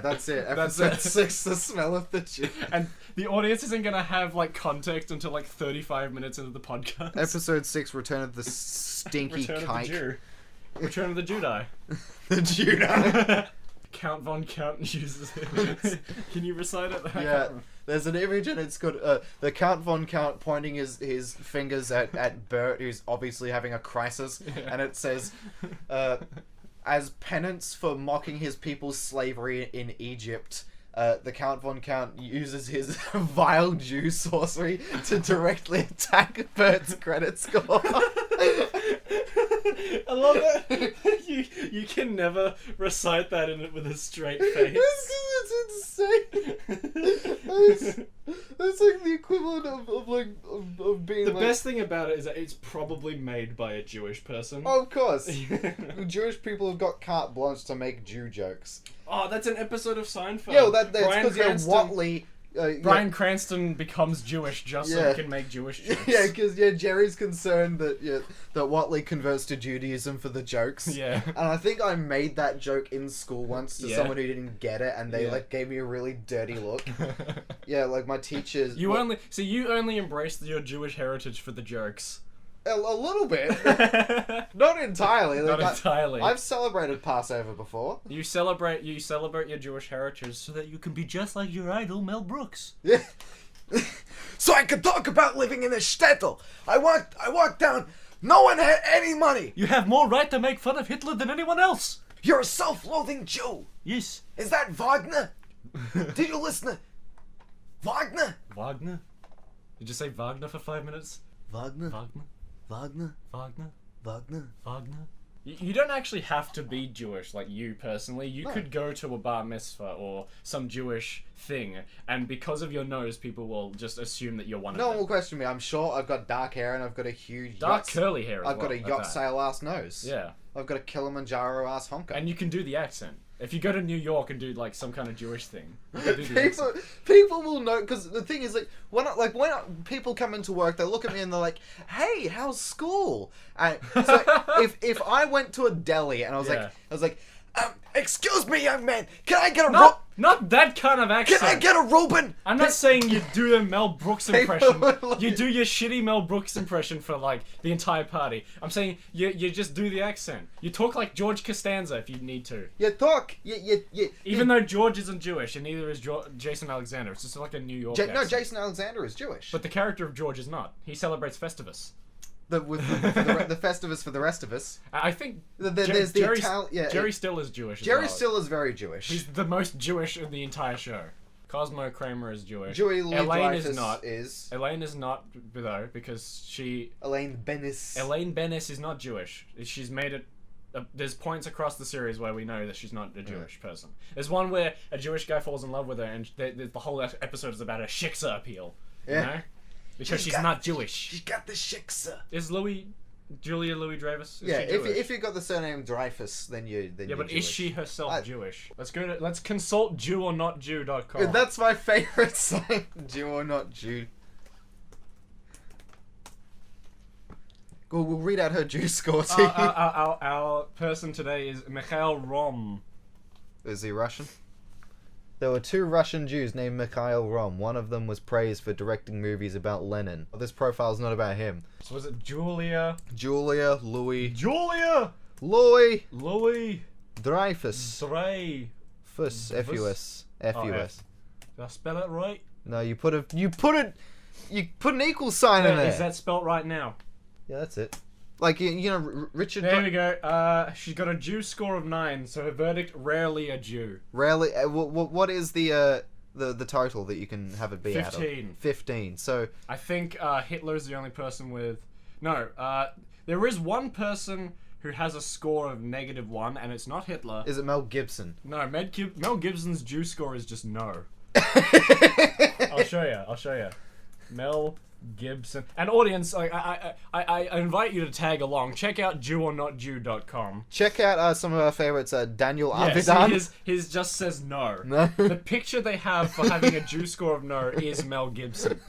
Speaker 2: That's it. Episode 6, The Smell of the Jew.
Speaker 1: And the audience isn't gonna have like context until like 35 minutes into the podcast.
Speaker 2: Episode 6, Return of the Stinky
Speaker 1: Return
Speaker 2: Kike.
Speaker 1: of the Jew. Return of the Jedi.
Speaker 2: The Judah.
Speaker 1: Count Von Count uses it. Can you recite it?
Speaker 2: Yeah, there's an image and it's got the Count Von Count pointing his fingers at Bert, who's obviously having a crisis, and it says, as penance for mocking his people's slavery in Egypt, the Count Von Count uses his vile Jew sorcery to directly attack Bert's credit score.
Speaker 1: I love it. You can never recite that with a straight face.
Speaker 2: It's insane. That's like the equivalent of being
Speaker 1: the best thing about it is that it's probably made by a Jewish person.
Speaker 2: Oh, of course. Jewish people have got carte blanche to make Jew jokes.
Speaker 1: Oh, that's an episode of Seinfeld.
Speaker 2: Yeah, well, that's because Watley.
Speaker 1: Bryan Cranston becomes Jewish just so he can make Jewish jokes.
Speaker 2: Yeah, because Jerry's concerned that Watley converts to Judaism for the jokes.
Speaker 1: Yeah.
Speaker 2: And I think I made that joke in school once to someone who didn't get it, and they gave me a really dirty look. Yeah, like my teachers.
Speaker 1: You only embraced your Jewish heritage for the jokes.
Speaker 2: A little bit. Not entirely.
Speaker 1: Not entirely.
Speaker 2: I've celebrated Passover before.
Speaker 1: You celebrate your Jewish heritage so that you can be just like your idol, Mel Brooks.
Speaker 2: Yeah.
Speaker 5: So I could talk about living in a shtetl. I walked down. No one had any money.
Speaker 1: You have more right to make fun of Hitler than anyone else.
Speaker 5: You're a self-loathing Jew.
Speaker 1: Yes.
Speaker 5: Is that Wagner? Did you listen to Wagner?
Speaker 1: Wagner? Did you say Wagner for 5 minutes?
Speaker 5: Wagner?
Speaker 1: Wagner?
Speaker 5: Wagner?
Speaker 1: Wagner?
Speaker 5: Wagner?
Speaker 1: Wagner? You don't actually have to be Jewish, like you personally. You could go to a bar mitzvah or some Jewish thing, and because of your nose, people will just assume that you're one of them.
Speaker 2: No one will question me. I'm short. I've got dark hair and I've got a huge
Speaker 1: curly hair.
Speaker 2: I've got a yacht sail ass nose.
Speaker 1: Yeah.
Speaker 2: I've got a Kilimanjaro ass honker.
Speaker 1: And you can do the accent. If you go to New York and do like some kind of Jewish thing, you can do the accent.
Speaker 2: People will know, because the thing is, like when people come into work, they look at me and they're like, "Hey, how's school?" And so if I went to a deli and I was like,
Speaker 5: excuse me, young man, can I get a
Speaker 1: Not that kind of accent.
Speaker 5: Can I get a Reuben?
Speaker 1: I'm not saying you do the Mel Brooks impression. You do your shitty Mel Brooks impression for like the entire party. I'm saying you just do the accent. You talk like George Costanza if you need to.
Speaker 2: You talk.
Speaker 1: Even though George isn't Jewish and neither is Jason Alexander. It's just like a New York accent.
Speaker 2: No, Jason Alexander is Jewish.
Speaker 1: But the character of George is not. He celebrates Festivus.
Speaker 2: The Festivus for the rest of us.
Speaker 1: I think
Speaker 2: there's
Speaker 1: Jerry Still is Jewish.
Speaker 2: Jerry Still is very Jewish.
Speaker 1: He's the most Jewish in the entire show. Cosmo Kramer is Jewish.
Speaker 2: Elaine is not.
Speaker 1: Elaine is not though because
Speaker 2: Elaine Bennis.
Speaker 1: Elaine Bennis is not Jewish. She's made it. There's points across the series where we know that she's not a Jewish person. There's one where a Jewish guy falls in love with her, and the whole episode is about a shiksa appeal. You know? Because she's not Jewish.
Speaker 5: She's got the shiksa.
Speaker 1: Is Louis Julia Louis Dreyfus. Is
Speaker 2: Yeah,
Speaker 1: she Jewish?
Speaker 2: if you got the surname Dreyfus, then you're
Speaker 1: but
Speaker 2: Jewish.
Speaker 1: is she herself Jewish? Let's consult JewOrNotJew.com.
Speaker 2: That's my favorite site. Jew or not Jew. We'll read out her Jew score to you.
Speaker 1: Our person today is Mikhail Rom.
Speaker 2: Is he Russian? There were 2 Russian Jews named Mikhail Rom. One of them was praised for directing movies about Lenin. This profile's not about him.
Speaker 1: So was it Julia?
Speaker 2: Louis.
Speaker 1: Julia!
Speaker 2: Louis
Speaker 1: Dreyfus.
Speaker 2: Dreyfus. Fuss. F-U-S. F-U-S.
Speaker 1: Did I spell it right?
Speaker 2: No, you put an equal sign in there.
Speaker 1: Is that spelt right now?
Speaker 2: Yeah, that's it. Like, you know, Richard...
Speaker 1: There we go. She's got a Jew score of 9, so her verdict, rarely a Jew.
Speaker 2: Rarely... what is the total that you can have it be
Speaker 1: 15.
Speaker 2: out of? 15. So...
Speaker 1: I think Hitler's the only person with... No, there is one person who has a score of -1, and it's not Hitler.
Speaker 2: Is it Mel Gibson?
Speaker 1: No, Mel Gibson's Jew score is just no. I'll show you. Mel Gibson. And audience, I invite you to tag along. Check out JewOrNotJew.com.
Speaker 2: Check out some of our favorites, Daniel
Speaker 1: Yes,
Speaker 2: Avidan.
Speaker 1: his just says no.
Speaker 2: No.
Speaker 1: The picture they have for having a Jew score of no is Mel Gibson.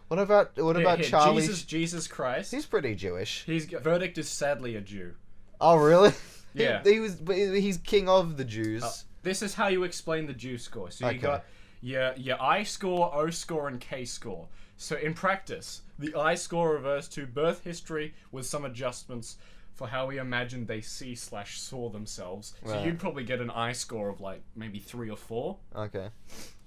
Speaker 2: What about Charlie?
Speaker 1: Jesus Christ.
Speaker 2: He's pretty Jewish.
Speaker 1: His verdict is sadly a Jew.
Speaker 2: Oh, really?
Speaker 1: Yeah.
Speaker 2: He's king of the Jews.
Speaker 1: This is how you explain the Jew score. So you got your I score, O score, and K score. So in practice, the I score refers to birth history with some adjustments for how we imagine they see/saw themselves. So
Speaker 2: Right.
Speaker 1: you'd probably get an I score of like maybe 3 or 4.
Speaker 2: Okay.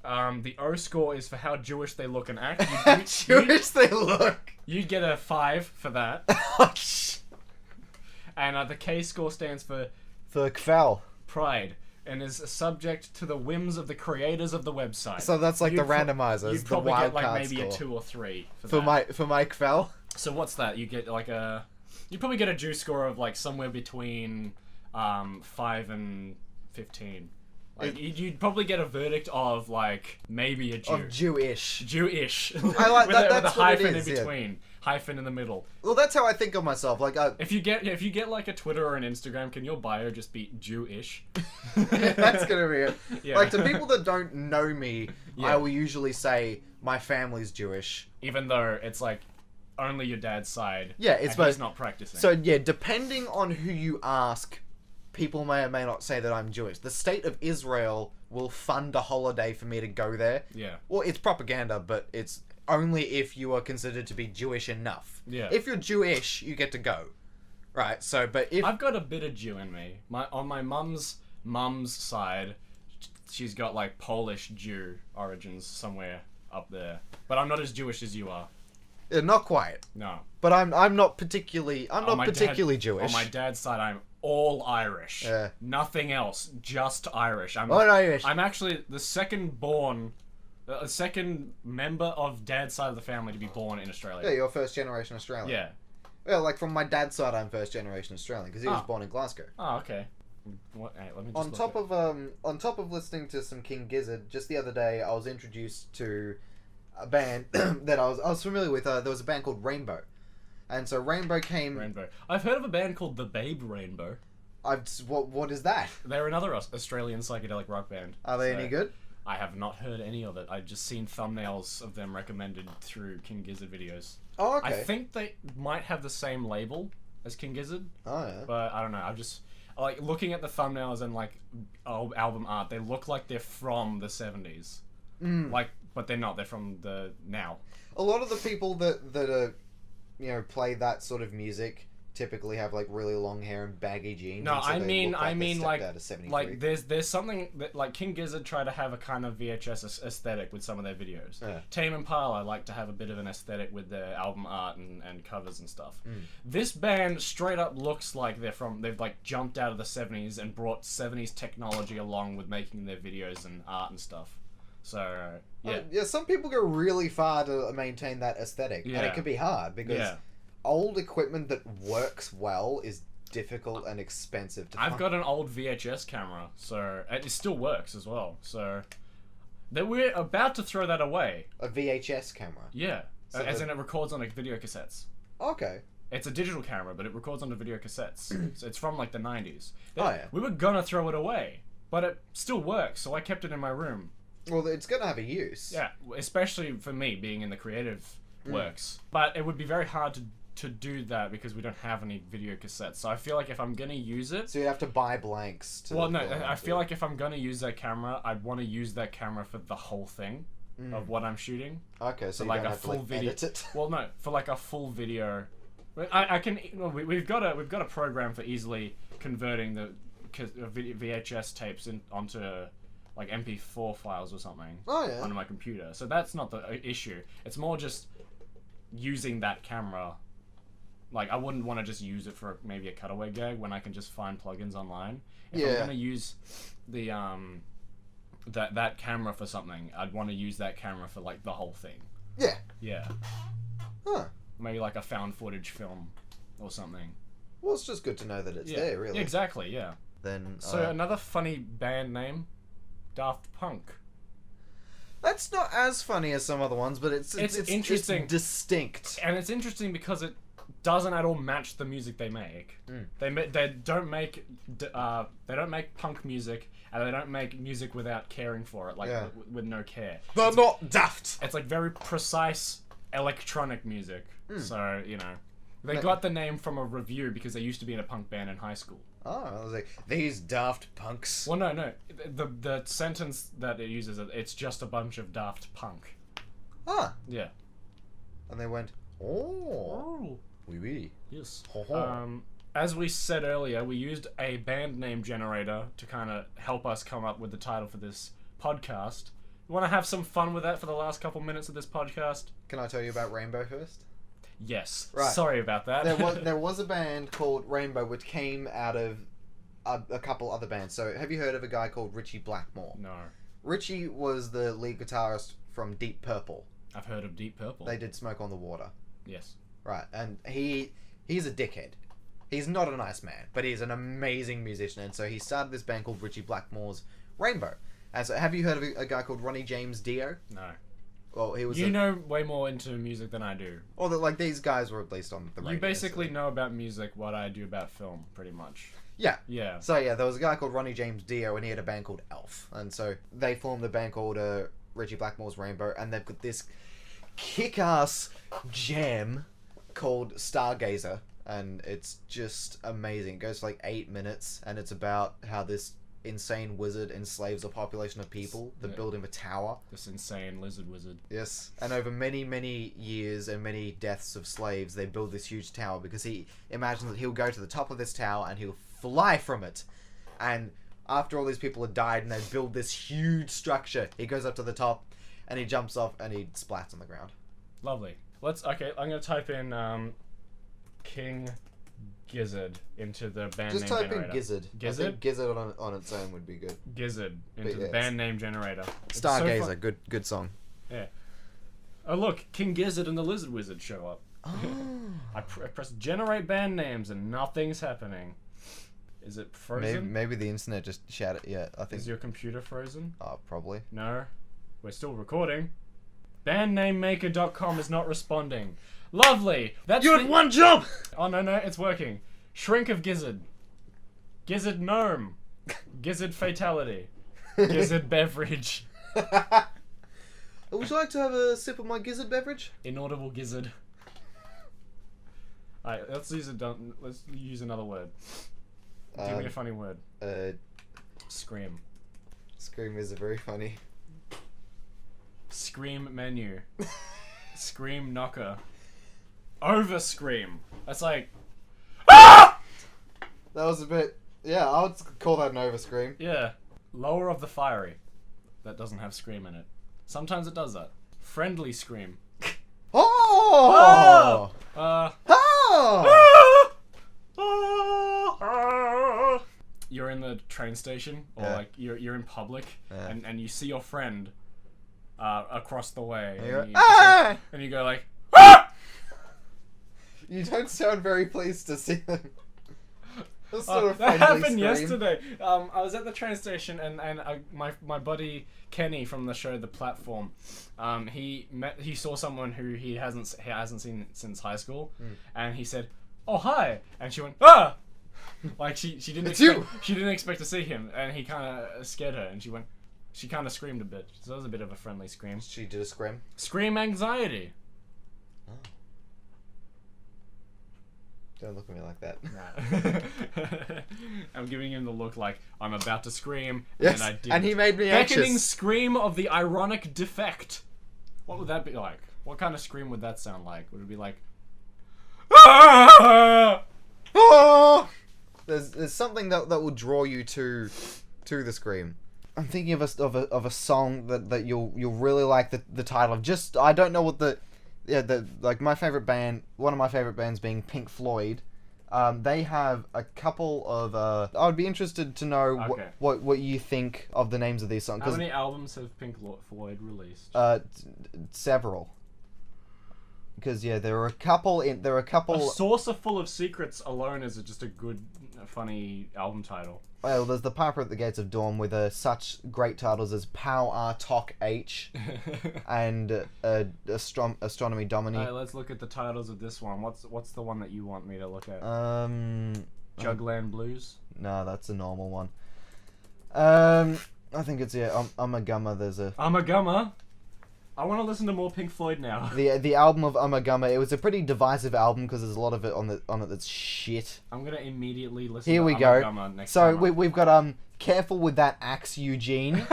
Speaker 1: The O score is for how Jewish they look and act.
Speaker 2: Jewish they look.
Speaker 1: You'd get a 5 for that. And the K score stands for
Speaker 2: Kval.
Speaker 1: pride and is subject to the whims of the creators of the website.
Speaker 2: So that's like the randomizers,
Speaker 1: You'd
Speaker 2: the
Speaker 1: probably
Speaker 2: wild
Speaker 1: get like
Speaker 2: card
Speaker 1: maybe
Speaker 2: score.
Speaker 1: a 2 or 3 for
Speaker 2: For my Kval.
Speaker 1: So what's that? You get like you probably get a Jew score of like somewhere between 5 and 15. Like you'd probably get a verdict of like maybe a Jew.
Speaker 2: Of Jewish.
Speaker 1: Jewish.
Speaker 2: I like
Speaker 1: with
Speaker 2: that.
Speaker 1: with a
Speaker 2: That's what it
Speaker 1: hyphen
Speaker 2: is,
Speaker 1: in
Speaker 2: yeah.
Speaker 1: between, hyphen in the middle.
Speaker 2: Well, that's how I think of myself. Like,
Speaker 1: If you get like a Twitter or an Instagram, can your bio just be Jewish?
Speaker 2: that's gonna be it.
Speaker 1: Yeah.
Speaker 2: Like, to people that don't know me,
Speaker 1: Yeah.
Speaker 2: I will usually say my family's Jewish.
Speaker 1: Even though it's like only your dad's side.
Speaker 2: Yeah, it's
Speaker 1: and
Speaker 2: both.
Speaker 1: he's not practicing.
Speaker 2: So yeah, depending on who you ask, people may or may not say that I'm Jewish. The state of Israel will fund a holiday for me to go there.
Speaker 1: Yeah.
Speaker 2: Well, it's propaganda, but it's only if you are considered to be Jewish enough.
Speaker 1: Yeah.
Speaker 2: If you're Jewish, you get to go. Right, so, but if...
Speaker 1: I've got a bit of Jew in me. On my mum's side, she's got like Polish Jew origins somewhere up there. But I'm not as Jewish as you are.
Speaker 2: Not quite.
Speaker 1: No.
Speaker 2: But I'm not particularly... I'm
Speaker 1: On
Speaker 2: not
Speaker 1: my
Speaker 2: particularly
Speaker 1: dad-
Speaker 2: Jewish.
Speaker 1: On my dad's side, I'm all Irish.
Speaker 2: Yeah.
Speaker 1: Nothing else. Just Irish. I'm
Speaker 2: All Irish.
Speaker 1: I'm actually the second member of dad's side of the family to be born in Australia.
Speaker 2: Yeah, you're first generation Australian.
Speaker 1: Yeah.
Speaker 2: Well, like from my dad's side, I'm first generation Australian because he was
Speaker 1: Ah.
Speaker 2: born in Glasgow.
Speaker 1: Oh, okay. What? Hey, let me just
Speaker 2: On
Speaker 1: look
Speaker 2: top of listening to some King Gizzard, just the other day I was introduced to a band that I was familiar with. There was a band called Rainbow, and so Rainbow came.
Speaker 1: Rainbow. I've heard of a band called the Babe Rainbow.
Speaker 2: What is that?
Speaker 1: They're another Australian psychedelic rock band.
Speaker 2: Are they
Speaker 1: So,
Speaker 2: any good?
Speaker 1: I have not heard any of it. I've just seen thumbnails of them recommended through King Gizzard videos.
Speaker 2: Oh, okay.
Speaker 1: I think they might have the same label as King Gizzard,
Speaker 2: Oh yeah.
Speaker 1: but I don't know. I've just like looking at the thumbnails and like album art. They look like they're from the 70s. Like, but they're not. They're from the now.
Speaker 2: A lot of the people that play that sort of music typically have like really long hair and baggy jeans.
Speaker 1: No,
Speaker 2: and so
Speaker 1: I
Speaker 2: they
Speaker 1: mean,
Speaker 2: look they stepped out of 73.
Speaker 1: like there's something that like King Gizzard try to have a kind of VHS aesthetic with some of their videos.
Speaker 2: Yeah.
Speaker 1: Tame Impala like to have a bit of an aesthetic with their album art and covers and stuff. This band straight up looks like they've like jumped out of the 70s and brought 70s technology along with making their videos and art and stuff. So yeah.
Speaker 2: Some people go really far to maintain that aesthetic, and
Speaker 1: Yeah.
Speaker 2: it can be hard because
Speaker 1: Yeah.
Speaker 2: old equipment that works well is difficult and expensive to find.
Speaker 1: I've got an old VHS camera, so it still works as well. So we're about to throw that away.
Speaker 2: a VHS camera.
Speaker 1: Yeah,
Speaker 2: So
Speaker 1: as in it records on like video cassettes.
Speaker 2: Okay.
Speaker 1: It's a digital camera, but it records onto video cassettes. So it's from like the 90s.
Speaker 2: Oh, yeah.
Speaker 1: We were gonna throw it away, but it still works, so I kept it in my room.
Speaker 2: Well, it's gonna have a use.
Speaker 1: Yeah, especially for me being in the creative works. But it would be very hard to do that because we don't have any video cassettes. So I feel like if I'm gonna use it...
Speaker 2: So you have to buy blanks to...
Speaker 1: Well, no, I feel like if I'm gonna use that camera, I'd want to use that camera for the whole thing of what I'm shooting.
Speaker 2: Okay, so you
Speaker 1: like
Speaker 2: don't
Speaker 1: a
Speaker 2: have
Speaker 1: full
Speaker 2: to, like,
Speaker 1: video.
Speaker 2: edit it.
Speaker 1: Well, no, for like a full video. I can. Well, we've got a program for easily converting the VHS tapes onto like MP4 files or something onto my computer. So that's not the issue. It's more just using that camera. Like, I wouldn't want to just use it for maybe a cutaway gag when I can just find plugins online. If I'm gonna use the that camera for something, I'd want to use that camera for like the whole thing.
Speaker 2: Yeah.
Speaker 1: Yeah.
Speaker 2: Huh.
Speaker 1: Maybe like a found footage film or something.
Speaker 2: Well, it's just good to know that it's there, really.
Speaker 1: Yeah, exactly, yeah.
Speaker 2: Then.
Speaker 1: So another funny band name, Daft Punk.
Speaker 2: That's not as funny as some other ones, but it's
Speaker 1: interesting.
Speaker 2: It's distinct.
Speaker 1: And it's interesting because it doesn't at all match the music they make. They don't make punk music, and they don't make music without caring for it, like with no care.
Speaker 2: They're not daft.
Speaker 1: It's like very precise electronic music. So they got the name from a review because they used to be in a punk band in high school.
Speaker 2: Oh, I was like, these daft punks.
Speaker 1: Well, no. The sentence that it uses, it's just a bunch of daft punk.
Speaker 2: Ah.
Speaker 1: Yeah.
Speaker 2: And they went, oh. Oui, oui.
Speaker 1: Yes.
Speaker 2: Ho, ho.
Speaker 1: As we said earlier, we used a band name generator to kind of help us come up with the title for this podcast. You want to have some fun with that for the last couple minutes of this podcast?
Speaker 2: Can I tell you about Rainbow first?
Speaker 1: Yes.
Speaker 2: Right.
Speaker 1: Sorry about that.
Speaker 2: There was a band called Rainbow which came out of a couple other bands. So have you heard of a guy called Richie Blackmore?
Speaker 1: No.
Speaker 2: Richie was the lead guitarist from Deep Purple.
Speaker 1: I've heard of Deep Purple.
Speaker 2: They did Smoke on the Water.
Speaker 1: Yes.
Speaker 2: Right, and he's a dickhead. He's not a nice man, but he's an amazing musician, and so he started this band called Richie Blackmore's Rainbow. And so, have you heard of a guy called Ronnie James Dio?
Speaker 1: No.
Speaker 2: Well, he was.
Speaker 1: You know way more into music than I do.
Speaker 2: Or like these guys were at least on the radio.
Speaker 1: You basically know about music what I do about film, pretty much.
Speaker 2: Yeah.
Speaker 1: Yeah.
Speaker 2: So yeah, there was a guy called Ronnie James Dio, and he had a band called Elf, and so they formed a band called Richie Blackmore's Rainbow, and they've got this kick-ass jam called Stargazer, and it's just amazing. It goes for like 8 minutes, and it's about how this insane wizard enslaves a population of people that build him a tower.
Speaker 1: This insane lizard wizard.
Speaker 2: Yes, and over many, many years and many deaths of slaves, they build this huge tower because he imagines that he'll go to the top of this tower and he'll fly from it. And after all these people have died and they build this huge structure, he goes up to the top and he jumps off and he splats on the ground.
Speaker 1: Lovely. Okay, I'm gonna type in King Gizzard into the band
Speaker 2: Just
Speaker 1: name
Speaker 2: type
Speaker 1: generator.
Speaker 2: in Gizzard.
Speaker 1: Gizzard?
Speaker 2: I think Gizzard on its own would be good.
Speaker 1: Gizzard into the
Speaker 2: yes.
Speaker 1: band name generator. It's
Speaker 2: Stargazer,
Speaker 1: so
Speaker 2: good song.
Speaker 1: Yeah. Oh look, King Gizzard and the Lizard Wizard show up.
Speaker 2: Oh.
Speaker 1: I press generate band names and nothing's happening. Is it frozen?
Speaker 2: Maybe the internet just shattered. Yeah, I think.
Speaker 1: Is your computer frozen?
Speaker 2: Probably.
Speaker 1: No. We're still recording. Bandnamemaker.com is not responding. Lovely. That's
Speaker 2: You had one job.
Speaker 1: Oh no, it's working. Shrink of Gizzard. Gizzard gnome. Gizzard fatality. Gizzard beverage.
Speaker 2: Would you like to have a sip of my Gizzard beverage?
Speaker 1: Inaudible gizzard. Alright, let's use another word. Give me a funny word. Scream.
Speaker 2: Scream is very funny.
Speaker 1: Scream menu. Scream knocker. Over scream. That's like
Speaker 2: That was a bit. Yeah, I would call that an over scream.
Speaker 1: yeah. Lower of the fiery. That doesn't have scream in it. Sometimes it does that. Friendly scream.
Speaker 2: Oh!
Speaker 1: You're in the train station, or
Speaker 2: Yeah.
Speaker 1: like you're in public,
Speaker 2: Yeah.
Speaker 1: and you see your friend across the way, and you go like,
Speaker 2: You don't sound very pleased to see them. That's sort of
Speaker 1: that
Speaker 2: friendly
Speaker 1: happened
Speaker 2: scream.
Speaker 1: yesterday. I was at the train station, and my buddy Kenny from the show The Platform, he saw someone who he hasn't seen since high school, and he said, oh hi, and she went ah, like she didn't
Speaker 2: It's
Speaker 1: expect,
Speaker 2: you!
Speaker 1: she didn't expect to see him, and he kind of scared her, and she kind of screamed a bit. So that was a bit of a friendly scream.
Speaker 2: She did a scream.
Speaker 1: Scream anxiety.
Speaker 2: Don't look at me like that.
Speaker 1: Nah. I'm giving him the look like I'm about to scream,
Speaker 2: Yes,
Speaker 1: and I didn't.
Speaker 2: and he made me
Speaker 1: Beckoning
Speaker 2: anxious.
Speaker 1: scream of the ironic defect. What would that be like? What kind of scream would that sound like? Would it be like? Ah!
Speaker 2: Oh! There's something that will draw you to the scream. I'm thinking of a song that you'll really like the title of. Just I don't know what the like my favorite band, one of my favorite bands being Pink Floyd. They have a couple of I would be interested to know
Speaker 1: Okay.
Speaker 2: what you think of the names of these songs.
Speaker 1: How many albums have Pink Floyd released?
Speaker 2: Several. Because there are a couple
Speaker 1: A Saucer Full of Secrets alone is just a good, funny album title.
Speaker 2: Well, there's the Piper at the Gates of Dawn with such great titles as Pow R Tok H and Astronomy Domini.
Speaker 1: Alright, let's look at the titles of this one. What's the one that you want me to look at? Jugland Blues?
Speaker 2: No, that's a normal one. I think it's Umagumma. There's a
Speaker 1: Umagumma? I want to listen to more Pink Floyd now.
Speaker 2: the album of Umagumma. It was a pretty divisive album because there's a lot of it on it that's shit.
Speaker 1: I'm gonna immediately listen.
Speaker 2: Here
Speaker 1: to
Speaker 2: we
Speaker 1: Umagumma
Speaker 2: go.
Speaker 1: Next
Speaker 2: So
Speaker 1: time.
Speaker 2: we've got Careful with That Axe, Eugene.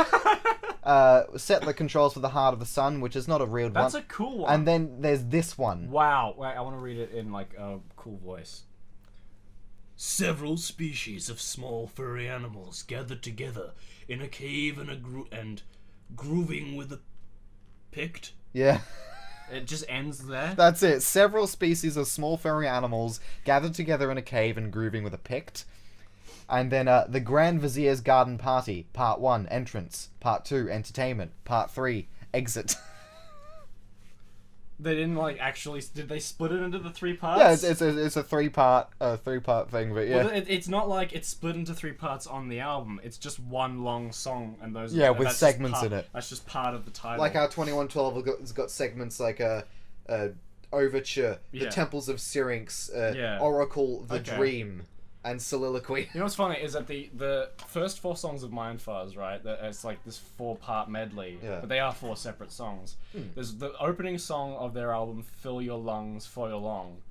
Speaker 2: Set the Controls for the Heart of the Sun, which is not a real
Speaker 1: That's
Speaker 2: one.
Speaker 1: a cool one.
Speaker 2: And then there's this one.
Speaker 1: Wow. Wait, I want to read it in like a cool voice.
Speaker 4: Several species of small furry animals gathered together in a cave and grooving with a picked.
Speaker 2: Yeah.
Speaker 1: It just ends there.
Speaker 2: That's it. Several species of small furry animals gathered together in a cave and grooving with a pict. And then the Grand Vizier's Garden Party, Part 1, Entrance. Part 2, Entertainment. Part 3, Exit.
Speaker 1: They didn't like actually. Did they split it into the three parts?
Speaker 2: Yeah, it's a three-part thing, but yeah.
Speaker 1: Well, it's not like it's split into three parts on the album. It's just one long song, and those.
Speaker 2: Yeah,
Speaker 1: and
Speaker 2: with
Speaker 1: that's just
Speaker 2: segments in it.
Speaker 1: That's just part of the title.
Speaker 2: Like our 2112 has got segments like Overture, The
Speaker 1: Yeah.
Speaker 2: Temples of Syrinx,
Speaker 1: Yeah.
Speaker 2: Oracle, The
Speaker 1: Okay.
Speaker 2: Dream, and Soliloquy.
Speaker 1: You know what's funny is that the first four songs of Mindfuzz, right? It's like this 4-part medley,
Speaker 2: Yeah.
Speaker 1: but they are 4 separate songs. There's the opening song of their album, "Fill Your Lungs for Your Long."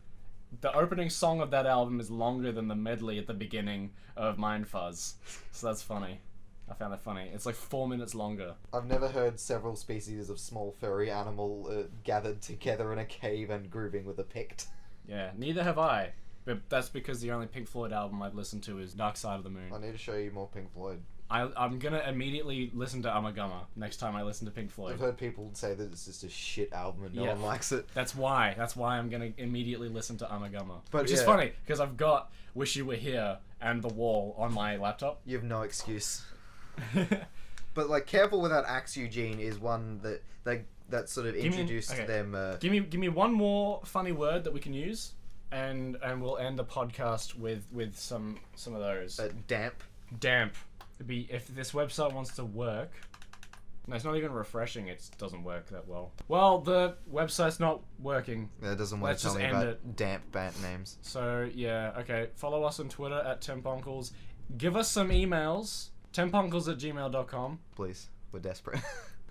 Speaker 1: The opening song of that album is longer than the medley at the beginning of Mindfuzz, so that's funny. I found that funny. It's like 4 minutes longer.
Speaker 2: I've never heard several species of small furry animal gathered together in a cave and grooving with a pict.
Speaker 1: Yeah, neither have I. But that's because the only Pink Floyd album I've listened to is Dark Side of the Moon.
Speaker 2: I need to show you more Pink Floyd.
Speaker 1: I'm gonna immediately listen to Umagumma next time I listen to Pink Floyd.
Speaker 2: I've heard people say that it's just a shit album and no
Speaker 1: Yeah.
Speaker 2: one likes it.
Speaker 1: That's why I'm gonna immediately listen to Umagumma.
Speaker 2: But
Speaker 1: Which is
Speaker 2: yeah.
Speaker 1: funny, because I've got Wish You Were Here and The Wall on my laptop.
Speaker 2: You have no excuse. But like, Careful with That Axe, Eugene is one that sort of introduced
Speaker 1: okay.
Speaker 2: them.
Speaker 1: Give me one more funny word that we can use, and we'll end the podcast with some of those.
Speaker 2: Damp.
Speaker 1: Damp. It'd be if this website wants to work. No, it's not even refreshing. It doesn't work that well. Well, the website's not working.
Speaker 2: That doesn't want
Speaker 1: Let's
Speaker 2: to tell
Speaker 1: just
Speaker 2: me
Speaker 1: end
Speaker 2: about
Speaker 1: it.
Speaker 2: damp band names.
Speaker 1: So yeah, okay. Follow us on Twitter at Tempuncles. Give us some emails. Tempuncles@gmail.com.
Speaker 2: Please, we're desperate.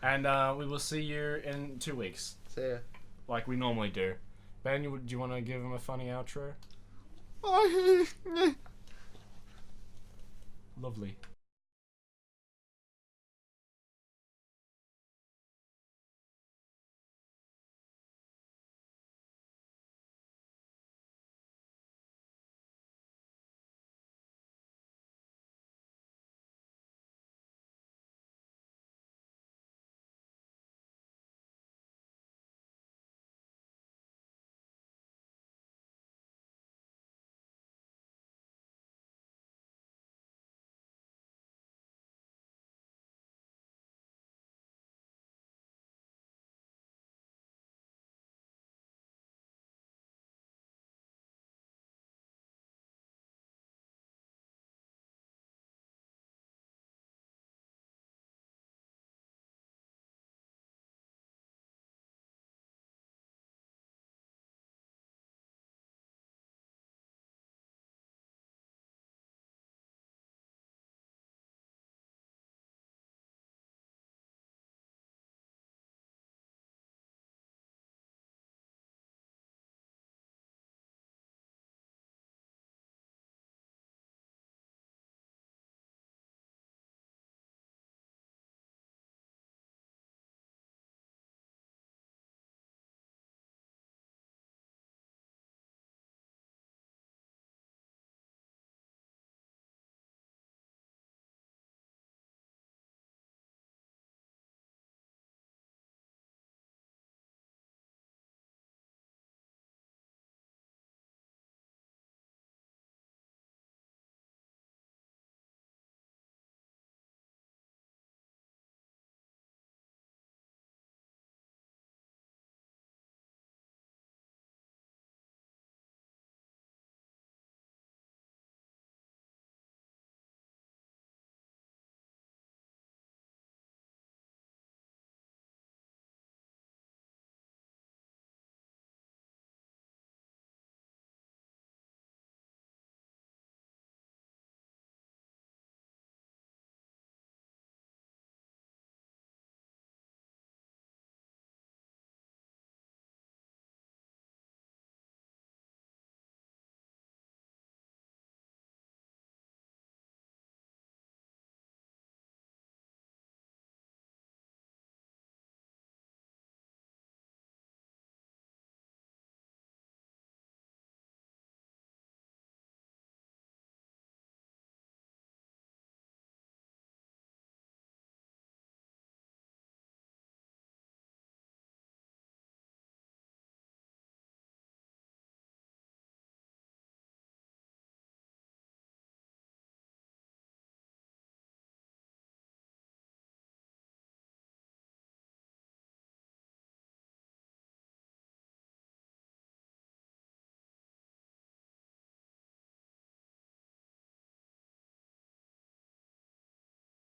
Speaker 1: And we will see you in 2 weeks,
Speaker 2: See ya.
Speaker 1: like we normally do. Ben, do you want to give him a funny outro? Lovely.